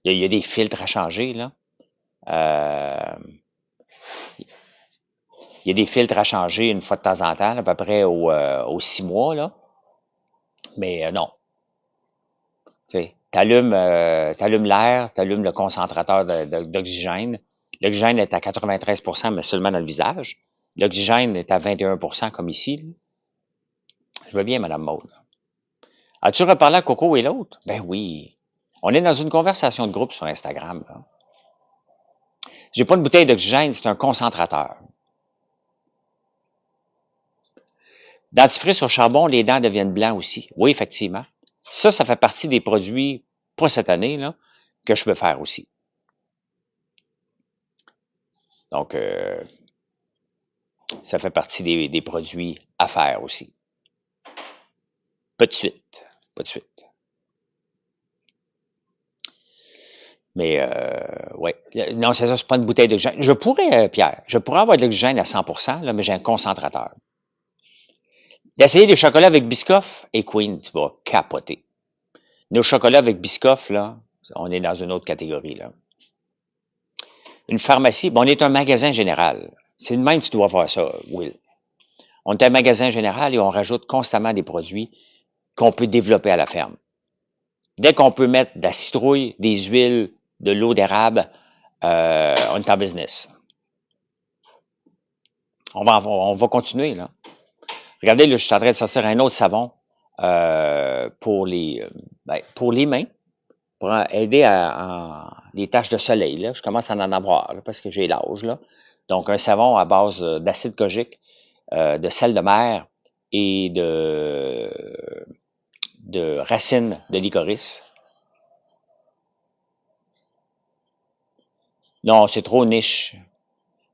Il y a des filtres à changer, là. Euh, il y a des filtres à changer une fois de temps en temps, à peu près aux 6 mois, là. Mais non. Tu allumes l'air, tu allumes le concentrateur d'oxygène. L'oxygène est à 93%, mais seulement dans le visage. L'oxygène est à 21%, comme ici. Là. Je veux bien, Mme Maud. As-tu reparlé à Coco et l'autre? Ben oui. On est dans une conversation de groupe sur Instagram. Là. J'ai pas une bouteille d'oxygène, c'est un concentrateur. Dentifrice au charbon, les dents deviennent blancs aussi. Oui, effectivement. Ça fait partie des produits, pas cette année, là, que je veux faire aussi. Donc, ça fait partie des produits à faire aussi. Pas de suite. Pas de suite. Mais, ouais. Non, c'est ça, c'est pas une bouteille d'oxygène. Je pourrais, Pierre, je pourrais avoir de l'oxygène à 100%, là, mais j'ai un concentrateur. D'essayer des chocolats avec Biscoff et Queen, tu vas capoter. Nos chocolats avec Biscoff, là, on est dans une autre catégorie, là. Une pharmacie, bon, on est un magasin général. C'est de même que tu dois faire ça, Will. On est un magasin général et on rajoute constamment des produits qu'on peut développer à la ferme. Dès qu'on peut mettre de la citrouille, des huiles, de l'eau d'érable, on est en business. On va continuer, là. Regardez, là, je suis en train de sortir un autre savon pour les mains, pour aider les taches de soleil. Là. Je commence à en avoir là, parce que j'ai l'âge. Là. Donc, un savon à base d'acide kojique, de sel de mer et de racines de licorice. Non, c'est trop niche.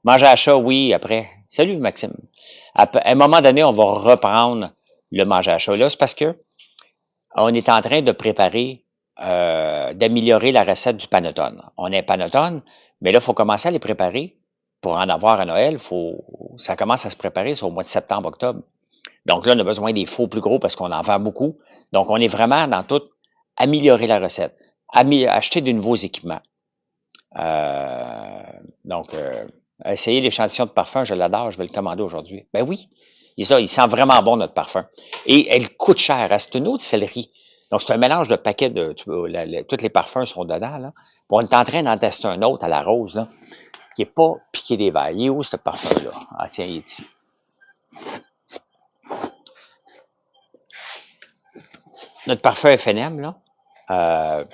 Manger à chat, oui, après. Salut, Maxime. À un moment donné, on va reprendre le manger à chaud. Là, c'est parce que on est en train de préparer, d'améliorer la recette du panettone. On a un panettone, mais là, il faut commencer à les préparer. Pour en avoir à Noël, ça commence à se préparer, c'est au mois de septembre, octobre. Donc là, on a besoin des faux plus gros parce qu'on en vend beaucoup. Donc, on est vraiment dans tout améliorer la recette, acheter de nouveaux équipements. Euh, donc, essayer l'échantillon de parfum, je l'adore, je vais le commander aujourd'hui. Ben oui, il sent vraiment bon notre parfum. Et elle coûte cher. C'est une autre céleri. Donc, c'est un mélange de paquets de. Tous les parfums sont dedans. Là. Puis on est en train d'en tester un autre à la rose, là, qui n'est pas piqué des verres. Il est où ce parfum-là? Ah tiens, il est ici. Notre parfum FNM, là.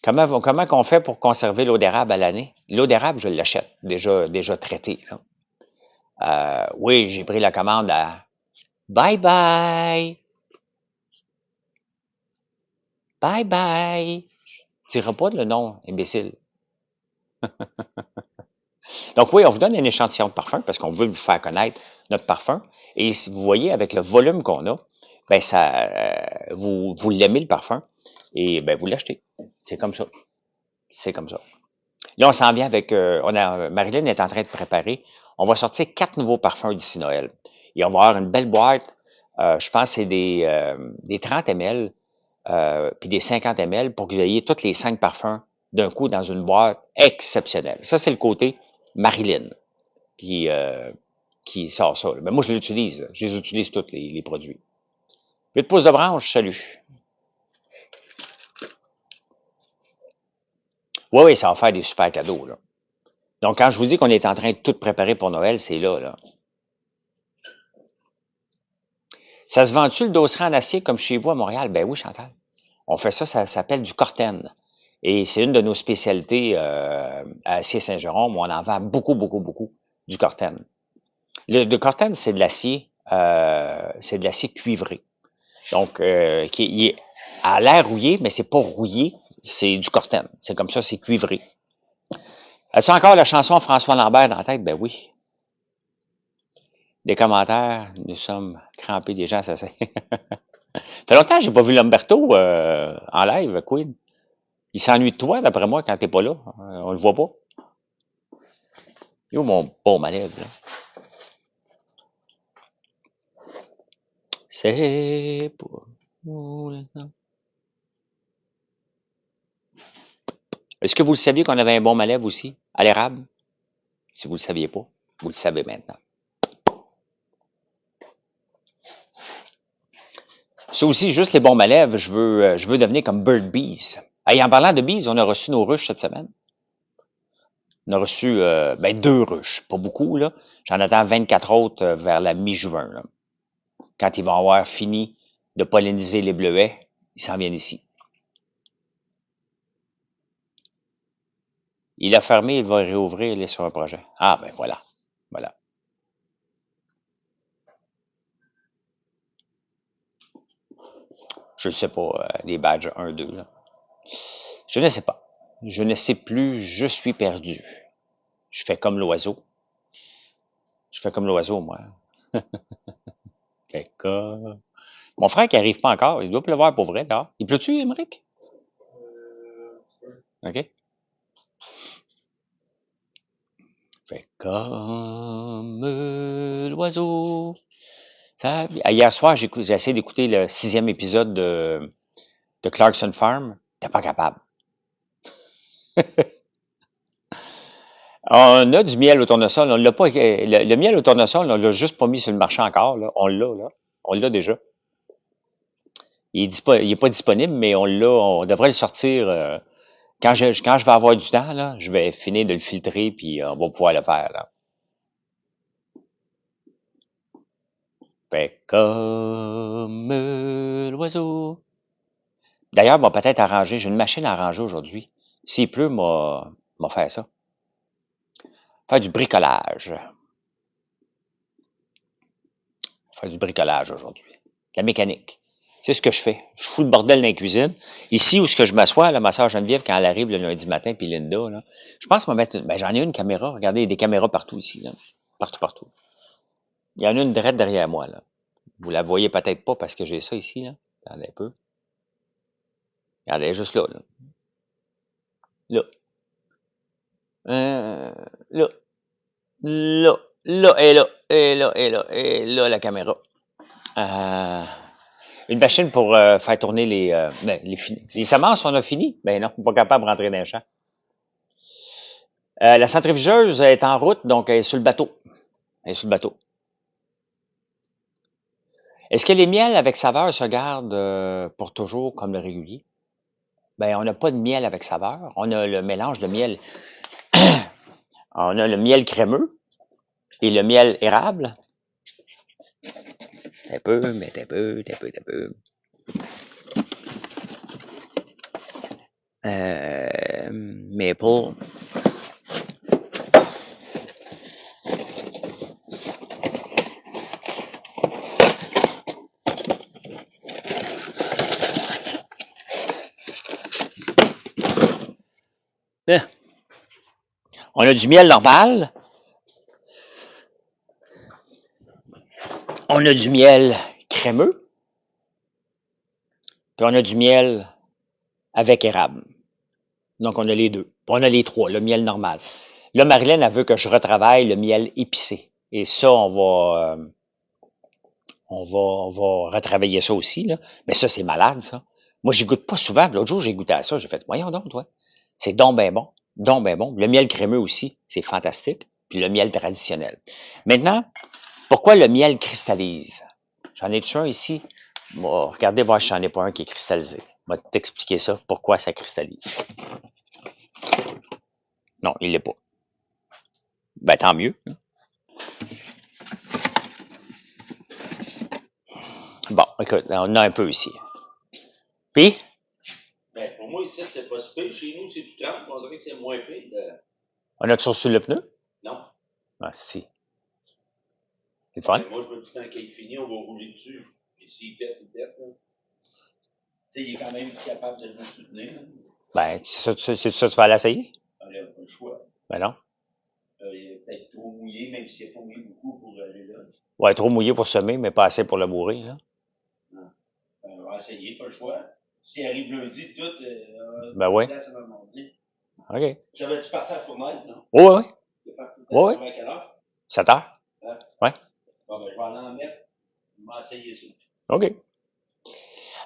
Comment qu'on fait pour conserver l'eau d'érable à l'année? L'eau d'érable, je l'achète, déjà traitée. Là. Oui, j'ai pris la commande à Bye bye! Bye bye! Tu diras pas le nom, imbécile. Donc oui, on vous donne un échantillon de parfum parce qu'on veut vous faire connaître notre parfum. Et si vous voyez, avec le volume qu'on a, ben ça, vous l'aimez le parfum et ben vous l'achetez. C'est comme ça. C'est comme ça. Là, on s'en vient avec, Marilyn est en train de préparer. On va sortir 4 nouveaux parfums d'ici Noël. Et on va avoir une belle boîte. Je pense que c'est des 30 ml, puis des 50 ml pour que vous ayez tous les 5 parfums d'un coup dans une boîte exceptionnelle. Ça, c'est le côté Marilyn qui, euh, qui sort ça. Mais moi, je l'utilise. Je les utilise tous, les produits. 8 pouces de branche, salut. Oui, oui, ça va faire des super cadeaux, là. Donc, quand je vous dis qu'on est en train de tout préparer pour Noël, c'est là, là. Ça se vend-tu le dosseret en acier comme chez vous à Montréal? Ben oui, Chantal. On fait ça, ça s'appelle du corten. Et c'est une de nos spécialités à Acier Saint-Jérôme où on en vend beaucoup, beaucoup, beaucoup, du corten. Le corten, c'est de l'acier cuivré. Donc, il est à l'air rouillé, mais c'est pas rouillé, c'est du corten. C'est comme ça, c'est cuivré. As-tu encore la chanson François Lambert dans la tête? Ben oui. Des commentaires, nous sommes crampés des gens, ça c'est. Ça fait longtemps que j'ai pas vu Lamberto en live, Queen. Il s'ennuie de toi, d'après moi, quand t'es pas là. On le voit pas. Yo, mon beau malève, là. C'est pour nous le temps. Est-ce que vous le saviez qu'on avait un bon malève aussi, à l'érable? Si vous le saviez pas, vous le savez maintenant. Ça aussi, juste les bons malèves, je veux devenir comme Bird Bees. Hey, en parlant de bees, on a reçu nos ruches cette semaine. On a reçu ben, 2 ruches, pas beaucoup, là. J'en attends 24 autres vers la mi-juin. Là. Quand ils vont avoir fini de polliniser les bleuets, ils s'en viennent ici. Il a fermé, il va réouvrir, il est sur un projet. Ah, ben voilà. Voilà. Je ne sais pas, les badges 1, 2, là. Je ne sais pas. Je ne sais plus, je suis perdu. Je fais comme l'oiseau. Je fais comme l'oiseau, moi. Fait que... Mon frère qui arrive pas encore, il doit pleuvoir pour vrai, là. Il pleut-tu, Émeric? OK. Fait comme l'oiseau. Hier soir, j'ai essayé d'écouter le 6e épisode de Clarkson Farm. T'es pas capable. On a du miel au tournesol. On l'a pas, le miel au tournesol, on l'a juste pas mis sur le marché encore. Là. On l'a, là. On l'a déjà. Il est pas disponible, mais on l'a. On devrait le sortir. Quand je vais avoir du temps, là, je vais finir de le filtrer, puis on va pouvoir le faire. Là. Fait comme l'oiseau. D'ailleurs, on va peut-être arranger. J'ai une machine à arranger aujourd'hui. S'il pleut, m'a faire ça. Faire du bricolage. Faire du bricolage aujourd'hui. La mécanique. C'est ce que je fais. Je fous le bordel dans la cuisine. Ici, où ce que je m'assois, là, ma soeur Geneviève, quand elle arrive le lundi matin, puis Linda, là, je pense me mettre... Ben, j'en ai une caméra. Regardez, il y a des caméras partout ici. Là. Partout, partout. Il y en a une direct derrière moi. Là. Vous la voyez peut-être pas parce que j'ai ça ici. Là. Regardez un peu. Regardez, juste là. Là. Là. Là. Là. Là, et là. Et là, et là. Et là, la caméra. Une machine pour faire tourner les semences, on a fini? Ben non, on n'est pas capable de rentrer dans le champ. La centrifugeuse est en route, donc elle est sur le bateau. Elle est sur le bateau. Est-ce que les miels avec saveur se gardent pour toujours comme le régulier? Ben, on n'a pas de miel avec saveur. On a le mélange de miel. On a le miel crémeux et le miel érable. Un peu, mais un peu, un peu, un peu. Maple. On a du miel normal. On a du miel crémeux. Puis on a du miel avec érable. Donc, on a les deux. Puis on a les trois, le miel normal. Là, Marilyn, elle veut que je retravaille le miel épicé. Et ça, on va retravailler ça aussi, là. Mais ça, c'est malade, ça. Moi, j'y goûte pas souvent. L'autre jour, j'ai goûté à ça. J'ai fait, voyons donc, toi. C'est donc ben bon. Donc ben bon. Le miel crémeux aussi, c'est fantastique. Puis le miel traditionnel. Maintenant, pourquoi le miel cristallise? J'en ai-tu un ici? Bon, regardez voir si j'en ai pas un qui est cristallisé. Je vais t'expliquer ça, pourquoi ça cristallise. Non, il l'est pas. Ben, tant mieux. Bon, écoute, on en a un peu ici. Puis? Ben, pour moi, ici, c'est pas si pire. Chez nous, c'est tout calme. On dirait que c'est moins pire. On a toujours sur le pneu? Non. Ah, si. C'est le fun? Ben, moi, je me dis, quand il est fini, on va rouler dessus. Puis s'il pète, il pète. Tu sais, il est quand même capable de nous soutenir. Ben, c'est ça, tu vas l'essayer? Il n'a pas le choix. Ben non. Il est peut-être trop mouillé, même s'il n'est pas mouillé beaucoup pour aller là. Ouais, trop mouillé pour semer, mais pas assez pour le bourrer, là. On va essayer, pas le choix. S'il arrive lundi, tout, ben ouais. là, ça va mardi. OK. J'avais-tu parti à la fournaise, non? Oui, oui. Tu es parti Oui, à quelle heure? 7 heures. Hein? Ouais. Bon, ben, je vais aller en mettre. Je vais essayer ça. OK.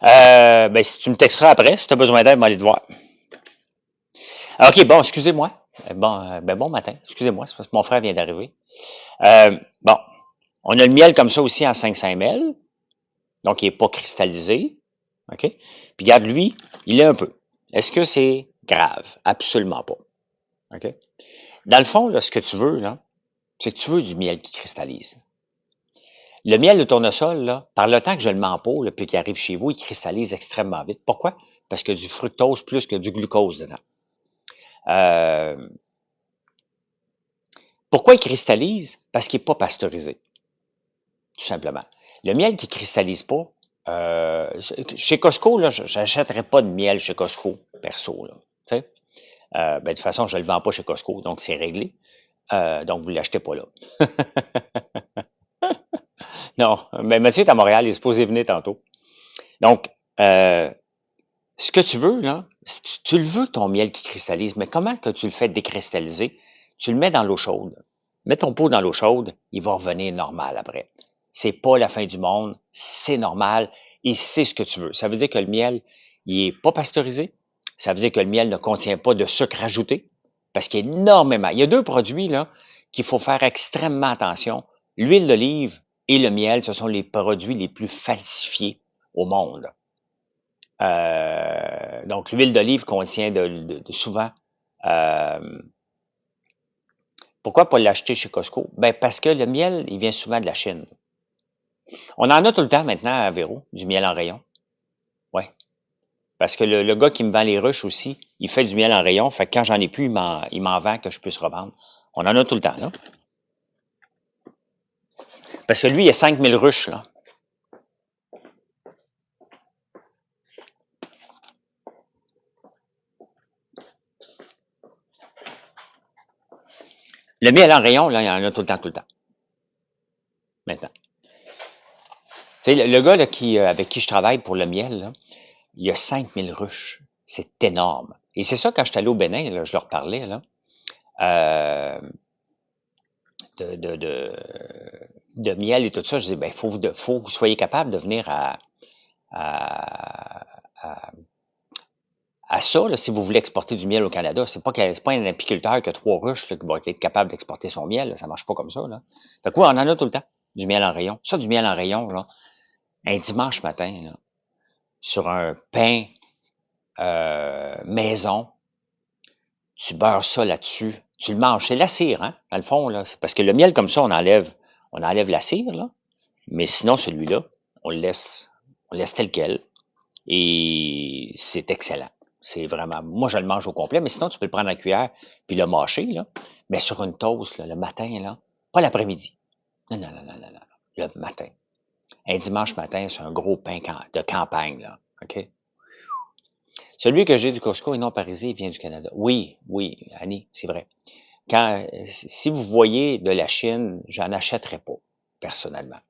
Ben, si tu me texteras après, si tu as besoin d'aide, aller te voir. OK, bon, excusez-moi. Bon matin. Excusez-moi, c'est parce que mon frère vient d'arriver. Bon, on a le miel comme ça aussi en 500 ml. Donc, il n'est pas cristallisé. OK? Puis, regarde, lui, il est un peu. Est-ce que c'est grave? Absolument pas. OK? Dans le fond, là, ce que tu veux, là, c'est que tu veux du miel qui cristallise. Le miel de tournesol, là, par le temps que je le mets en pot, là, puis qu'il arrive chez vous, il cristallise extrêmement vite. Pourquoi? Parce qu'il y a du fructose plus que du glucose dedans. Pourquoi il cristallise? Parce qu'il n'est pas pasteurisé. Tout simplement. Le miel qui cristallise pas, chez Costco, là, j'achèterais pas de miel chez Costco, perso. Là, ben, de toute façon, je ne le vends pas chez Costco, donc c'est réglé. Donc, vous ne l'achetez pas là. Non, mais Mathieu est à Montréal, il est supposé venir tantôt. Donc, ce que tu veux, là, tu le veux, ton miel qui cristallise, mais comment que tu le fais décristalliser? Tu le mets dans l'eau chaude. Mets ton pot dans l'eau chaude, il va revenir normal après. C'est pas la fin du monde, c'est normal et c'est ce que tu veux. Ça veut dire que le miel, il est pas pasteurisé. Ça veut dire que le miel ne contient pas de sucre ajouté parce qu'il y a énormément. Il y a deux produits là qu'il faut faire extrêmement attention. L'huile d'olive et le miel, ce sont les produits les plus falsifiés au monde. Donc, l'huile d'olive contient de souvent... pourquoi pas l'acheter chez Costco? Ben parce que le miel, il vient souvent de la Chine. On en a tout le temps maintenant à Véro, du miel en rayon. Oui. Parce que le gars qui me vend les ruches aussi, il fait du miel en rayon. Fait que quand j'en ai plus, il m'en vend que je puisse revendre. On en a tout le temps, là. Parce que lui, il y a 5000 ruches, là. Le miel en rayon, là, il y en a tout le temps, maintenant. Tu sais, le gars là, avec qui je travaille pour le miel, là, il y a 5000 ruches. C'est énorme. Et c'est ça, quand je suis allé au Bénin, là, je leur parlais, là, euh, de, de, de, de miel et tout ça. Je disais, ben, faut que vous soyez capable de venir à, à, à ça, là, si vous voulez exporter du miel au Canada. C'est pas un apiculteur qui a 3 ruches là, qui va être capable d'exporter son miel. Là. Ça marche pas comme ça. Là. Fait que oui, on en a tout le temps. Du miel en rayon. Ça, du miel en rayon, là, un dimanche matin, là, sur un pain maison, tu beurres ça là-dessus, tu le manges. C'est la cire, hein, dans le fond, là. C'est parce que le miel, comme ça, on enlève la cire, là. Mais sinon, celui-là, on le laisse tel quel. Et c'est excellent. C'est vraiment, moi, je le mange au complet, mais sinon, tu peux le prendre à la cuillère puis le mâcher, là. Mais sur une toast, là, le matin, là. Pas l'après-midi. Non, non, non, non, non, non. Le matin. Un dimanche matin, c'est un gros pain de campagne, là. OK? Celui que j'ai du Costco et non parisé, il vient du Canada. Oui, oui, Annie, c'est vrai. Si vous voyez de la Chine, j'en achèterais pas, personnellement.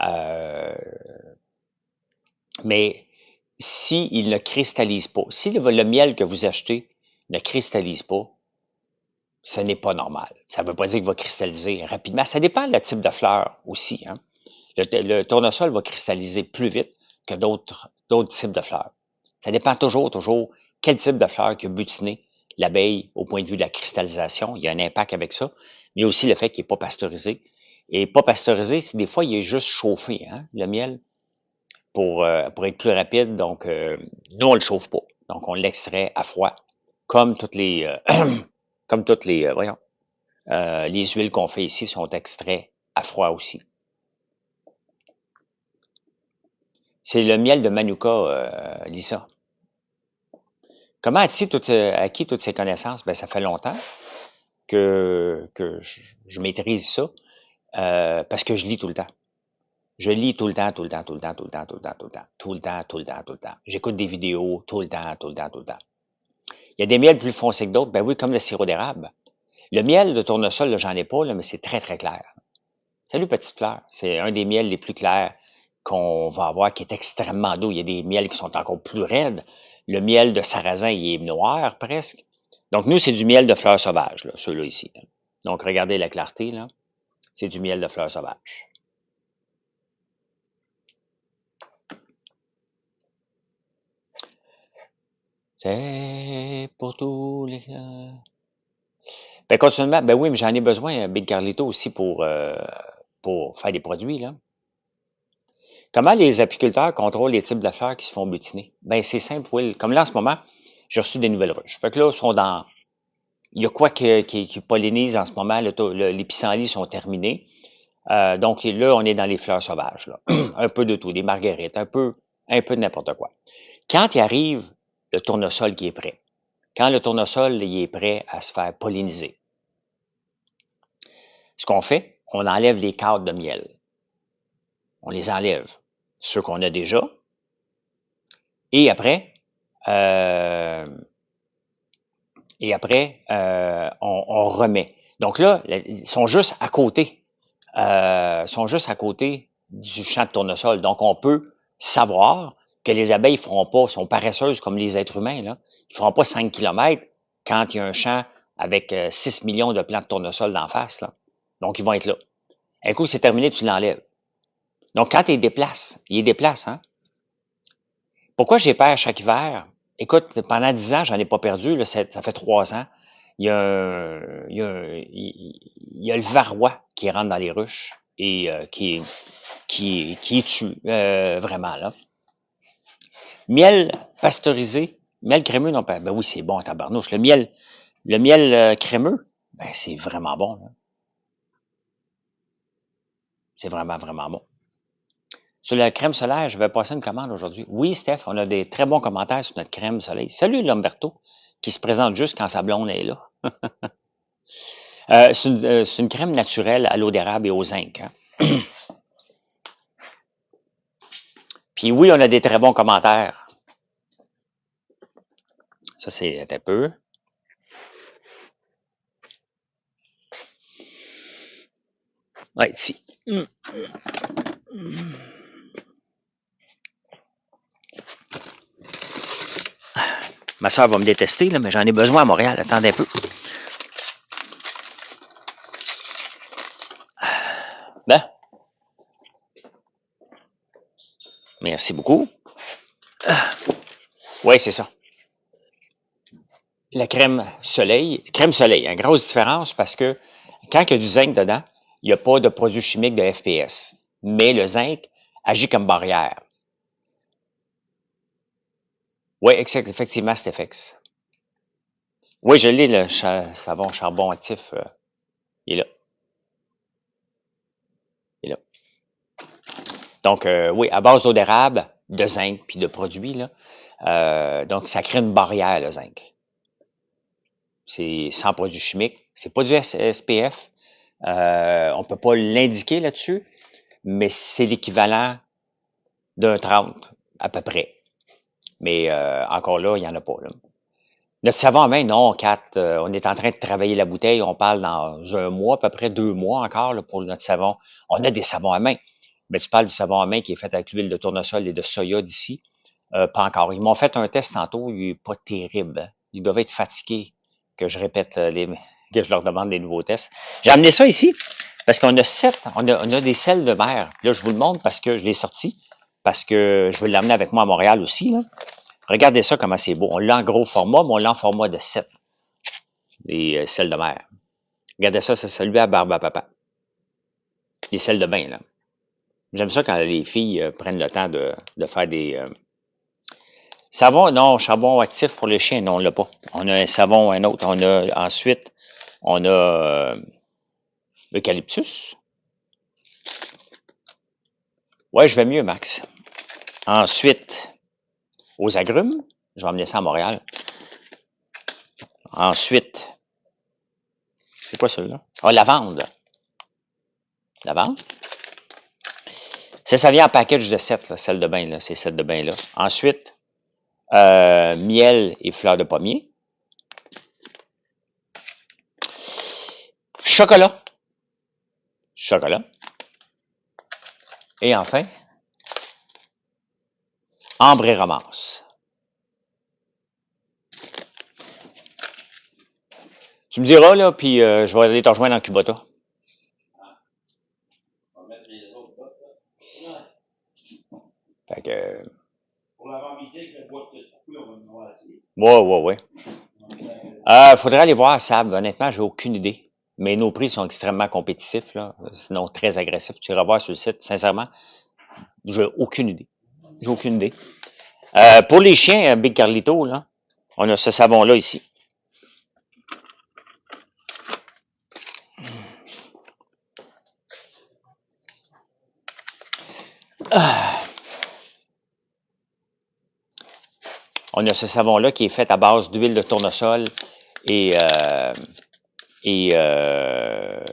Euh, mais si il ne cristallise pas, si le miel que vous achetez ne cristallise pas, ce n'est pas normal. Ça ne veut pas dire qu'il va cristalliser rapidement. Ça dépend du type de fleur aussi. Hein. Le tournesol va cristalliser plus vite que d'autres types de fleurs. Ça dépend toujours, quel type de fleur qui a butiné l'abeille au point de vue de la cristallisation. Il y a un impact avec ça. Mais aussi le fait qu'il n'est pas pasteurisé. Et pas pasteurisé, c'est des fois, il est juste chauffé, hein, le miel, pour être plus rapide. Donc, nous, on le chauffe pas. Donc, on l'extrait à froid, comme toutes les, comme toutes les, les huiles qu'on fait ici sont extraits à froid aussi. C'est le miel de Manuka, Lisa. Comment as-tu acquis toutes ces connaissances? Ben, ça fait longtemps que je maîtrise ça, parce que je lis tout le temps. Je lis tout le temps, tout le temps, tout le temps, tout le temps, tout le temps, tout le temps, tout le temps, tout le temps, tout le temps. J'écoute des vidéos tout le temps, tout le temps, tout le temps. Il y a des miels plus foncés que d'autres, ben oui, comme le sirop d'érable. Le miel de tournesol, là, j'en ai pas, là, mais c'est très, très clair. Salut, petite fleur. C'est un des miels les plus clairs qu'on va avoir, qui est extrêmement doux. Il y a des miels qui sont encore plus raides. Le miel de sarrasin, il est noir presque. Donc, nous, c'est du miel de fleurs sauvages, là, ceux-là ici. Là. Donc, regardez la clarté, là. C'est du miel de fleurs sauvages. C'est pour tous les... Ben, continuellement, ben oui, mais j'en ai besoin, Big Carlito, aussi pour faire des produits, là. Comment les apiculteurs contrôlent les types de fleurs qui se font butiner? Ben, c'est simple, Will. Comme là, en ce moment, j'ai reçu des nouvelles ruches. Fait que là, ils sont dans... Il y a quoi qui pollinise en ce moment? Les pissenlits sont terminés. Donc là, on est dans les fleurs sauvages. Là. Un peu de tout, des marguerites, un peu de n'importe quoi. Quand il arrive le tournesol qui est prêt, quand le tournesol il est prêt à se faire polliniser, ce qu'on fait, on enlève les cadres de miel. On les enlève, ceux qu'on a déjà. Et après, euh, on remet. Donc là, ils sont juste à côté. Sont juste à côté du champ de tournesol. Donc, on peut savoir que les abeilles sont paresseuses comme les êtres humains, là. Ils feront pas 5 kilomètres quand il y a un champ avec 6 millions de plants de tournesol d'en face, là. Donc, ils vont être là. Un coup, c'est terminé, tu l'enlèves. Donc, quand il les déplace, hein. Pourquoi j'ai peur chaque hiver? Écoute, pendant 10 ans, j'en ai pas perdu, là, ça fait 3 ans. Il y a, il y a le varroa qui rentre dans les ruches et qui tue, vraiment, là. Miel pasteurisé, miel crémeux, non, ben oui, c'est bon, tabarnouche. Le miel crémeux, ben c'est vraiment bon, là. C'est vraiment, vraiment bon. Sur la crème solaire, je vais passer une commande aujourd'hui. Oui, Steph, on a des très bons commentaires sur notre crème soleil. Salut, Lamberto, qui se présente juste quand sa blonde est là. C'est une crème naturelle à l'eau d'érable et au zinc. Hein. Puis oui, on a des très bons commentaires. Ça, c'est un peu. Ouais, ici. Ma soeur va me détester, là, mais j'en ai besoin à Montréal. Attendez un peu. Ben, merci beaucoup. Oui, c'est ça. La crème soleil, hein, grosse différence parce que quand il y a du zinc dedans, il n'y a pas de produit chimique de FPS. Mais le zinc agit comme barrière. Oui, effectivement, c'est FX. Oui, je l'ai, le savon charbon actif. Il est là. Il est là. Donc, oui, à base d'eau d'érable, de zinc, puis de produits, là. Donc, ça crée une barrière, le zinc. C'est sans produits chimiques. C'est pas du SPF. On peut pas l'indiquer là-dessus, mais c'est l'équivalent d'un 30, à peu près. Mais encore là, il n'y en a pas. Là. Notre savon à main, non, 4. On est en train de travailler la bouteille. On parle dans un mois, à peu près 2 mois encore là, pour notre savon. On a des savons à main. Mais tu parles du savon à main qui est fait avec l'huile de tournesol et de soya d'ici. Pas encore. Ils m'ont fait un test tantôt. Il n'est pas terrible. Ils doivent être fatigués que je répète que je leur demande des nouveaux tests. J'ai amené ça ici parce qu'on a 7. On a des sels de mer. Là, je vous le montre parce que je l'ai sorti. Parce que je veux l'amener avec moi à Montréal aussi. Là. Regardez ça, comment c'est beau. On l'a en gros format, mais on l'a en format de 7. Les sels de mer. Regardez ça, c'est celui à barbe à papa. Des sels de bain, là. J'aime ça quand les filles prennent le temps de faire des... savon, non, charbon actif pour les chiens, non, on l'a pas. On a un savon, un autre. On a ensuite, on a l'eucalyptus. Ouais, je vais mieux, Max. Ensuite, aux agrumes. Je vais emmener ça à Montréal. Ensuite, c'est quoi celui-là? Ah, lavande. Lavande. Ça vient en package de 7, là, celle de bain, là, ces 7 de bain-là. Ensuite, miel et fleurs de pommier. Chocolat. Chocolat. Et enfin, ambre et ramasse. Tu me diras, là, puis je vais aller te rejoindre en Kubota. On va mettre les autres bottes, là. Fait que... Pour l'avant-midi, avec le bois de couper, on va le noircir. Ouais. Faudrait aller voir, Sab. Honnêtement, j'ai aucune idée. Mais nos prix sont extrêmement compétitifs, là. Sinon très agressifs. Tu iras voir sur le site. Sincèrement, j'ai aucune idée. J'ai aucune idée. Pour les chiens, Big Carlito, là, on a ce savon-là ici. On a ce savon-là qui est fait à base d'huile de tournesol et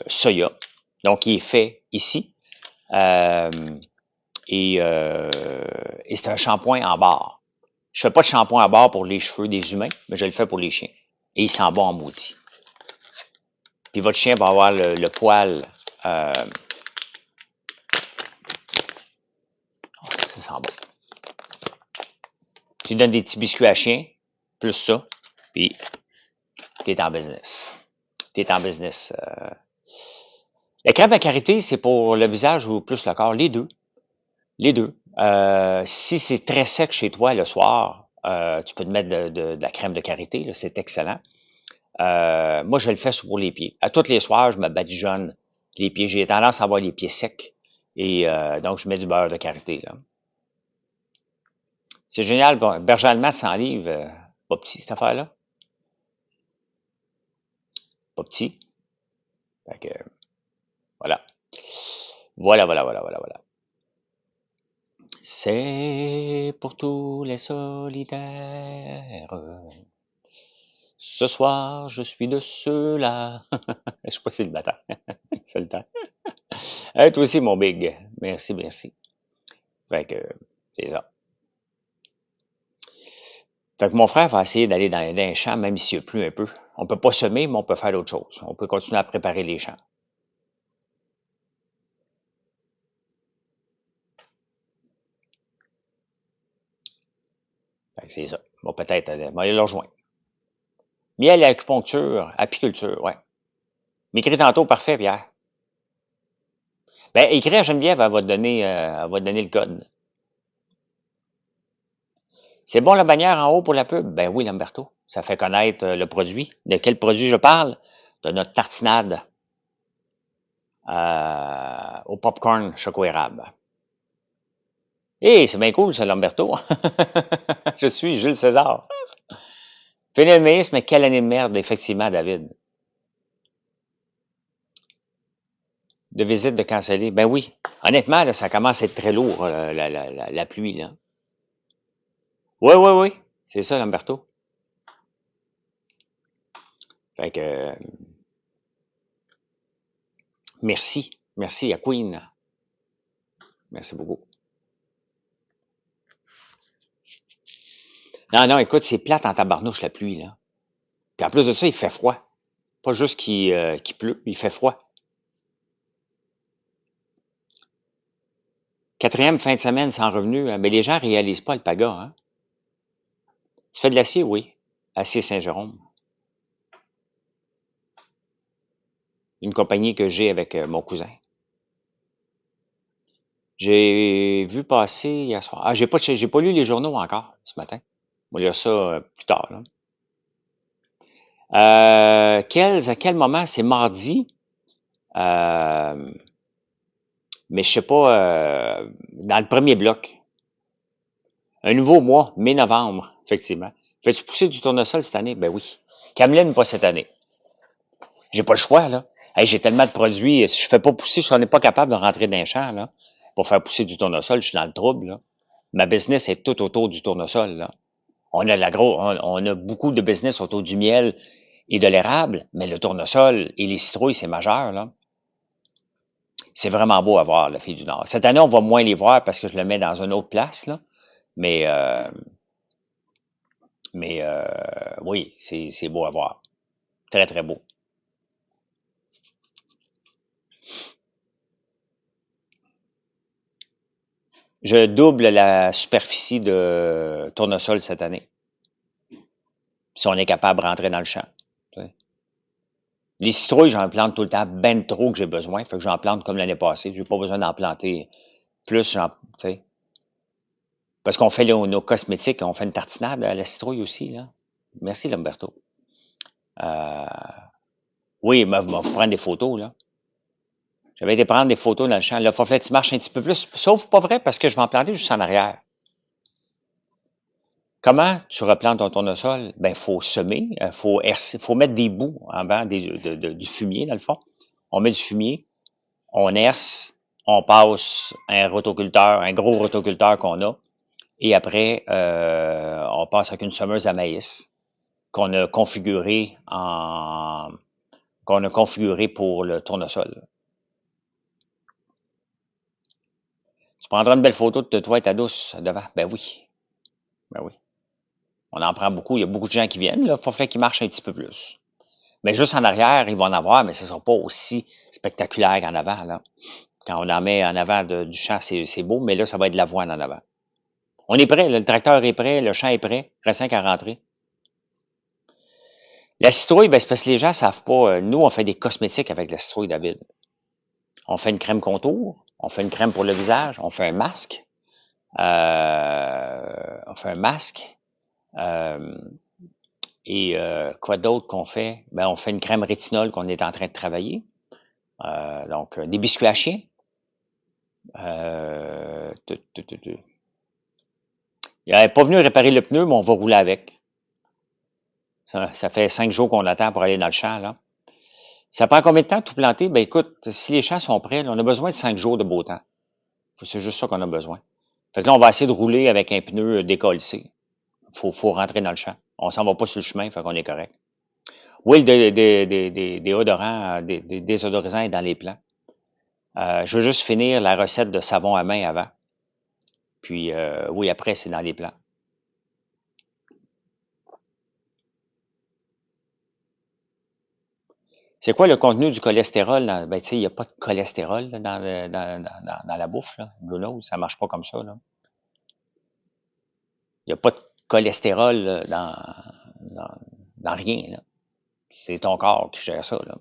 soya. Donc, il est fait ici. Et c'est un shampoing en barre. Je fais pas de shampoing en barre pour les cheveux des humains, mais je le fais pour les chiens. Et il sent bon en maudit. Puis votre chien va avoir le poil... ça sent bon. Tu donnes des petits biscuits à chien, plus ça, puis t'es en business. T'es en business. La crème à karité, c'est pour le visage ou plus le corps? Les deux. Les deux. Si c'est très sec chez toi le soir, tu peux te mettre de la crème de karité, c'est excellent. Moi, je le fais pour les pieds. À tous les soirs, je me badigeonne les pieds. J'ai tendance à avoir les pieds secs. Et donc, je mets du beurre de karité. Là. C'est génial. Bon, berger allemand de 100 livres, pas petit cette affaire-là. Pas petit. Fait que, voilà. Voilà. C'est pour tous les solitaires. Ce soir, je suis de ceux-là. Je suis pas célibataire. C'est le temps. Hey, toi aussi, mon big. Merci. Fait que, c'est ça. Fait que mon frère va essayer d'aller dans un champ, même s'il y a plu un peu. On peut pas semer, mais on peut faire d'autres choses. On peut continuer à préparer les champs. Fait que c'est ça. Bon, peut-être, aller le rejoindre. Miel et acupuncture, apiculture, ouais. M'écris tantôt, parfait, Pierre. Ben, écris à Geneviève, elle va te donner le code. C'est bon la bannière en haut pour la pub? Ben oui, Lamberto. Ça fait connaître le produit. De quel produit je parle? De notre tartinade au popcorn choco érable. Hé, c'est bien cool, ça, Lamberto. Je suis Jules César. Fini le maïs, mais quelle année de merde, effectivement, David. De visite de canceller. Ben oui. Honnêtement, là, ça commence à être très lourd, la pluie, là. Oui, oui, oui. C'est ça, Lamberto. Fait que, merci. Merci à Queen. Merci beaucoup. Non, non, écoute, c'est plate en tabarnouche, la pluie, là. Puis en plus de ça, il fait froid. Pas juste qu'il pleut, il fait froid. Quatrième fin de semaine sans revenu, mais les gens réalisent pas le paga, hein. Tu fais de l'acier? Oui. Acier Saint-Jérôme. Une compagnie que j'ai avec mon cousin. J'ai vu passer hier soir. Ah, j'ai pas lu les journaux encore ce matin. On va lire ça plus tard, là. À quel moment? C'est mardi. Mais je sais pas, dans le premier bloc. Un nouveau mois, mai-novembre, effectivement. Fais-tu pousser du tournesol cette année? Ben oui. Cameline, pas cette année. J'ai pas le choix, là. Hey, j'ai tellement de produits. Si je fais pas pousser, si on n'est pas capable de rentrer dans les champs, là, pour faire pousser du tournesol, je suis dans le trouble, là. Ma business est tout autour du tournesol, là. On a beaucoup de business autour du miel et de l'érable, mais le tournesol et les citrouilles, c'est majeur, là. C'est vraiment beau à voir, la Fille du Nord. Cette année, on va moins les voir parce que je le mets dans une autre place, là. Mais, oui, c'est beau à voir. Très, très beau. Je double la superficie de tournesol cette année. Si on est capable de rentrer dans le champ. Les citrouilles, j'en plante tout le temps ben trop que j'ai besoin. Fait que j'en plante comme l'année passée. J'ai pas besoin d'en planter plus, parce qu'on fait nos cosmétiques, on fait une tartinade à la citrouille aussi, là. Merci, Lamberto. Euh, oui, mais faut prendre des photos, là. J'avais été prendre des photos dans le champ. Là, faut faire que tu marches un petit peu plus. Sauf pas vrai, parce que je vais en planter juste en arrière. Comment tu replantes ton tournesol? Ben, faut semer, faut mettre des bouts en bas du fumier, dans le fond. On met du fumier, on herse, on passe un gros rotoculteur qu'on a, et après, on passe avec une semeuse à maïs qu'on a configurée pour le tournesol. Tu prendras une belle photo de toi et ta douce devant. Ben oui. Ben oui. On en prend beaucoup. Il y a beaucoup de gens qui viennent. Là, il faut falloir qu'ils marchent un petit peu plus. Mais juste en arrière, ils vont en avoir, mais ce ne sera pas aussi spectaculaire qu'en avant. Là. Quand on en met en avant du champ, c'est beau, mais là, ça va être de l'avoine en avant. On est prêt, là, le tracteur est prêt, le champ est prêt, il reste 5 à rentrer. La citrouille, ben, c'est parce que les gens ne savent pas. Nous, on fait des cosmétiques avec la citrouille, David. On fait une crème contour, on fait une crème pour le visage, on fait un masque. On fait un masque. Et quoi d'autre qu'on fait? Ben, on fait une crème rétinol qu'on est en train de travailler. Donc, des biscuits à chien. Il n'est pas venu réparer le pneu, mais on va rouler avec. Ça fait 5 jours qu'on attend pour aller dans le champ, là. Ça prend combien de temps tout planter? Ben écoute, si les champs sont prêts, là, on a besoin de 5 jours de beau temps. C'est juste ça qu'on a besoin. Fait que là, on va essayer de rouler avec un pneu décollissé. Faut rentrer dans le champ. On s'en va pas sur le chemin, fait qu'on est correct. Oui, des déodorants, des désodorisants est dans les plans. Je veux juste finir la recette de savon à main avant. Puis, oui, après, c'est dans les plans. C'est quoi le contenu du cholestérol? Ben, tu sais, il n'y a pas de cholestérol là, dans la bouffe, là. Blue Nose, ça marche pas comme ça, là. Il n'y a pas de cholestérol là, dans rien. Là. C'est ton corps qui gère ça. Là.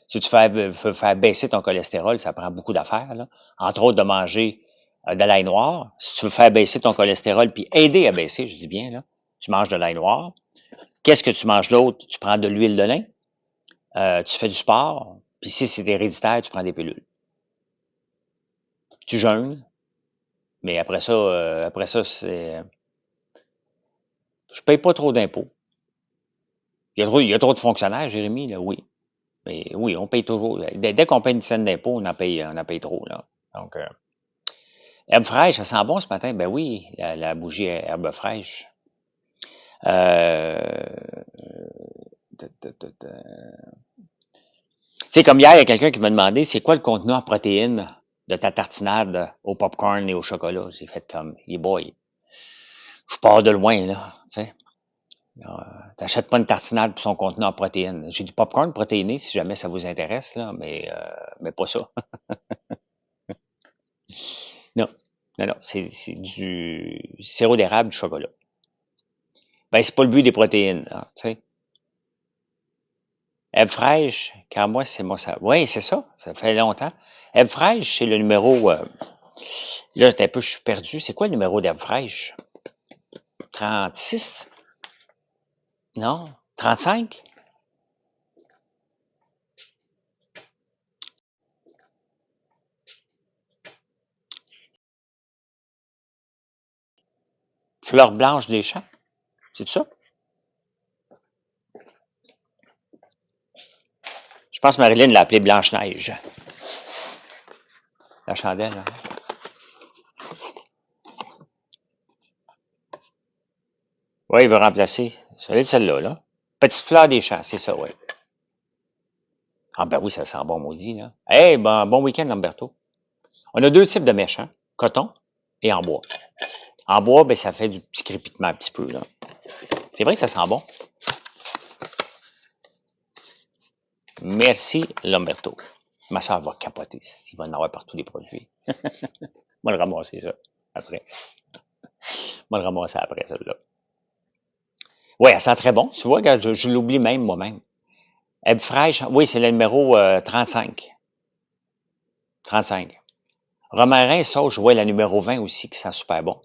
Si tu veux faire baisser ton cholestérol, ça prend beaucoup d'affaires. Là. Entre autres, de manger de l'ail noir. Si tu veux faire baisser ton cholestérol, puis aider à baisser, je dis bien, là, tu manges de l'ail noir. Qu'est-ce que tu manges d'autre? Tu prends de l'huile de lin, tu fais du sport, puis si c'est héréditaire, tu prends des pilules. Tu jeûnes, mais après ça, c'est... Je paye pas trop d'impôts. Il y a trop de fonctionnaires, Jérémy, là, oui. Mais oui, on paye toujours. Dès qu'on paye une scène d'impôt, on en paye trop, là. Donc, herbe fraîche, ça sent bon ce matin? Ben oui, la bougie herbe fraîche. Tu sais, comme hier, il y a quelqu'un qui m'a demandé, c'est quoi le contenu en protéines de ta tartinade au popcorn et au chocolat? J'ai fait comme, hey boy, je pars de loin, là, tu sais. T'achètes pas une tartinade pour son contenu en protéines. J'ai du popcorn protéiné si jamais ça vous intéresse, là, mais pas ça. Non, non, c'est du sirop d'érable, du chocolat. Ben, c'est pas le but des protéines, là, tu sais. Ève fraîche, car moi, c'est mon ça. Oui, c'est ça, ça fait longtemps. Ève fraîche, c'est le numéro. Là, un peu, je suis perdu. C'est quoi le numéro d'Ève fraîche? 36? Non? 35? Fleur blanche des champs? C'est ça? Je pense que Marilyn l'a appelée Blanche-Neige. La chandelle, là. Oui, il veut remplacer. Celle-là, là. Petite fleur des champs, c'est ça, oui. Ah ben oui, ça sent bon, maudit, là. Hey, bon week-end, Lamberto. On a deux types de mèches, hein? Coton et en bois. En bois, ben, ça fait du petit crépitement un petit peu, là. C'est vrai que ça sent bon. Merci, Lamberto. Ma soeur va capoter. Il va en avoir partout des produits. Moi, le ramasser, ça, après. Moi, le ramasser après, celle-là. Oui, elle sent très bon. Tu vois, regarde, je l'oublie même moi-même. Herbe fraîche, oui, c'est le numéro 35. 35. Romarin sauge, je vois la numéro 20 aussi qui sent super bon.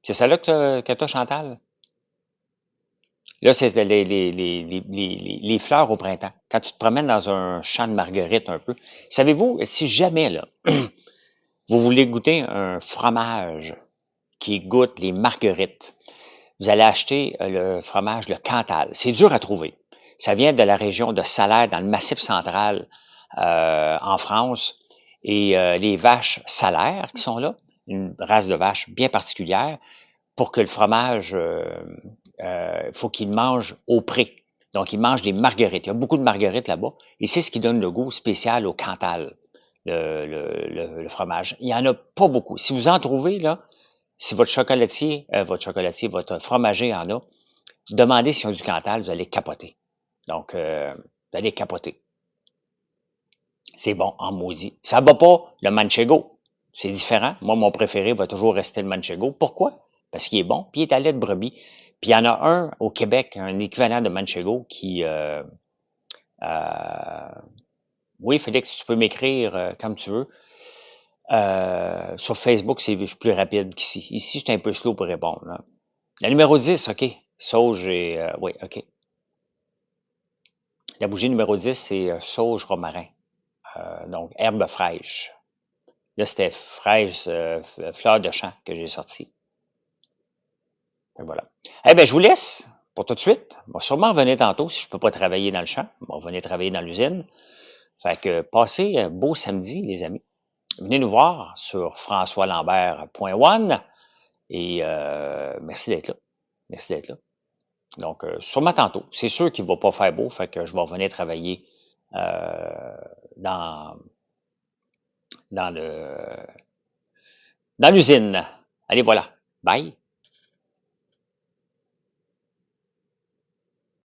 C'est celle-là que t'as, Chantal? Là, c'est les fleurs au printemps. Quand tu te promènes dans un champ de marguerite un peu. Savez-vous, si jamais, là, vous voulez goûter un fromage qui goûte les marguerites, vous allez acheter le fromage, le Cantal. C'est dur à trouver. Ça vient de la région de Salaire, dans le Massif central en France. Et les vaches salaires qui sont là, une race de vaches bien particulière, pour que le fromage, faut qu'il mange au pré. Donc, il mange des marguerites. Il y a beaucoup de marguerites là-bas. Et c'est ce qui donne le goût spécial au Cantal, le fromage. Il n'y en a pas beaucoup. Si vous en trouvez, là, si votre votre fromager en a, demandez s'ils ont du Cantal, vous allez capoter. Donc, vous allez capoter. C'est bon, en maudit. Ça bat pas le Manchego. C'est différent. Moi, mon préféré va toujours rester le Manchego. Pourquoi? Parce qu'il est bon, puis il est à lait de brebis. Puis il y en a un au Québec, un équivalent de Manchego qui... oui, Félix, tu peux m'écrire comme tu veux. Sur Facebook, je suis plus rapide qu'ici. Ici, je suis un peu slow pour répondre. Là. La numéro 10, OK. Sauge et... oui, OK. La bougie numéro 10, c'est sauge romarin. Donc, herbe fraîche. Là, c'était fraîche, fleur de champ que j'ai sorti. Et voilà. Eh bien, je vous laisse pour tout de suite. On va sûrement revenir tantôt si je ne peux pas travailler dans le champ. On va revenir travailler dans l'usine. Fait que passez un beau samedi, les amis. Venez nous voir sur françoislambert.one et merci d'être là. Merci d'être là. Donc, sûrement tantôt. C'est sûr qu'il ne va pas faire beau, fait que je vais revenir travailler dans l'usine. Allez, voilà. Bye.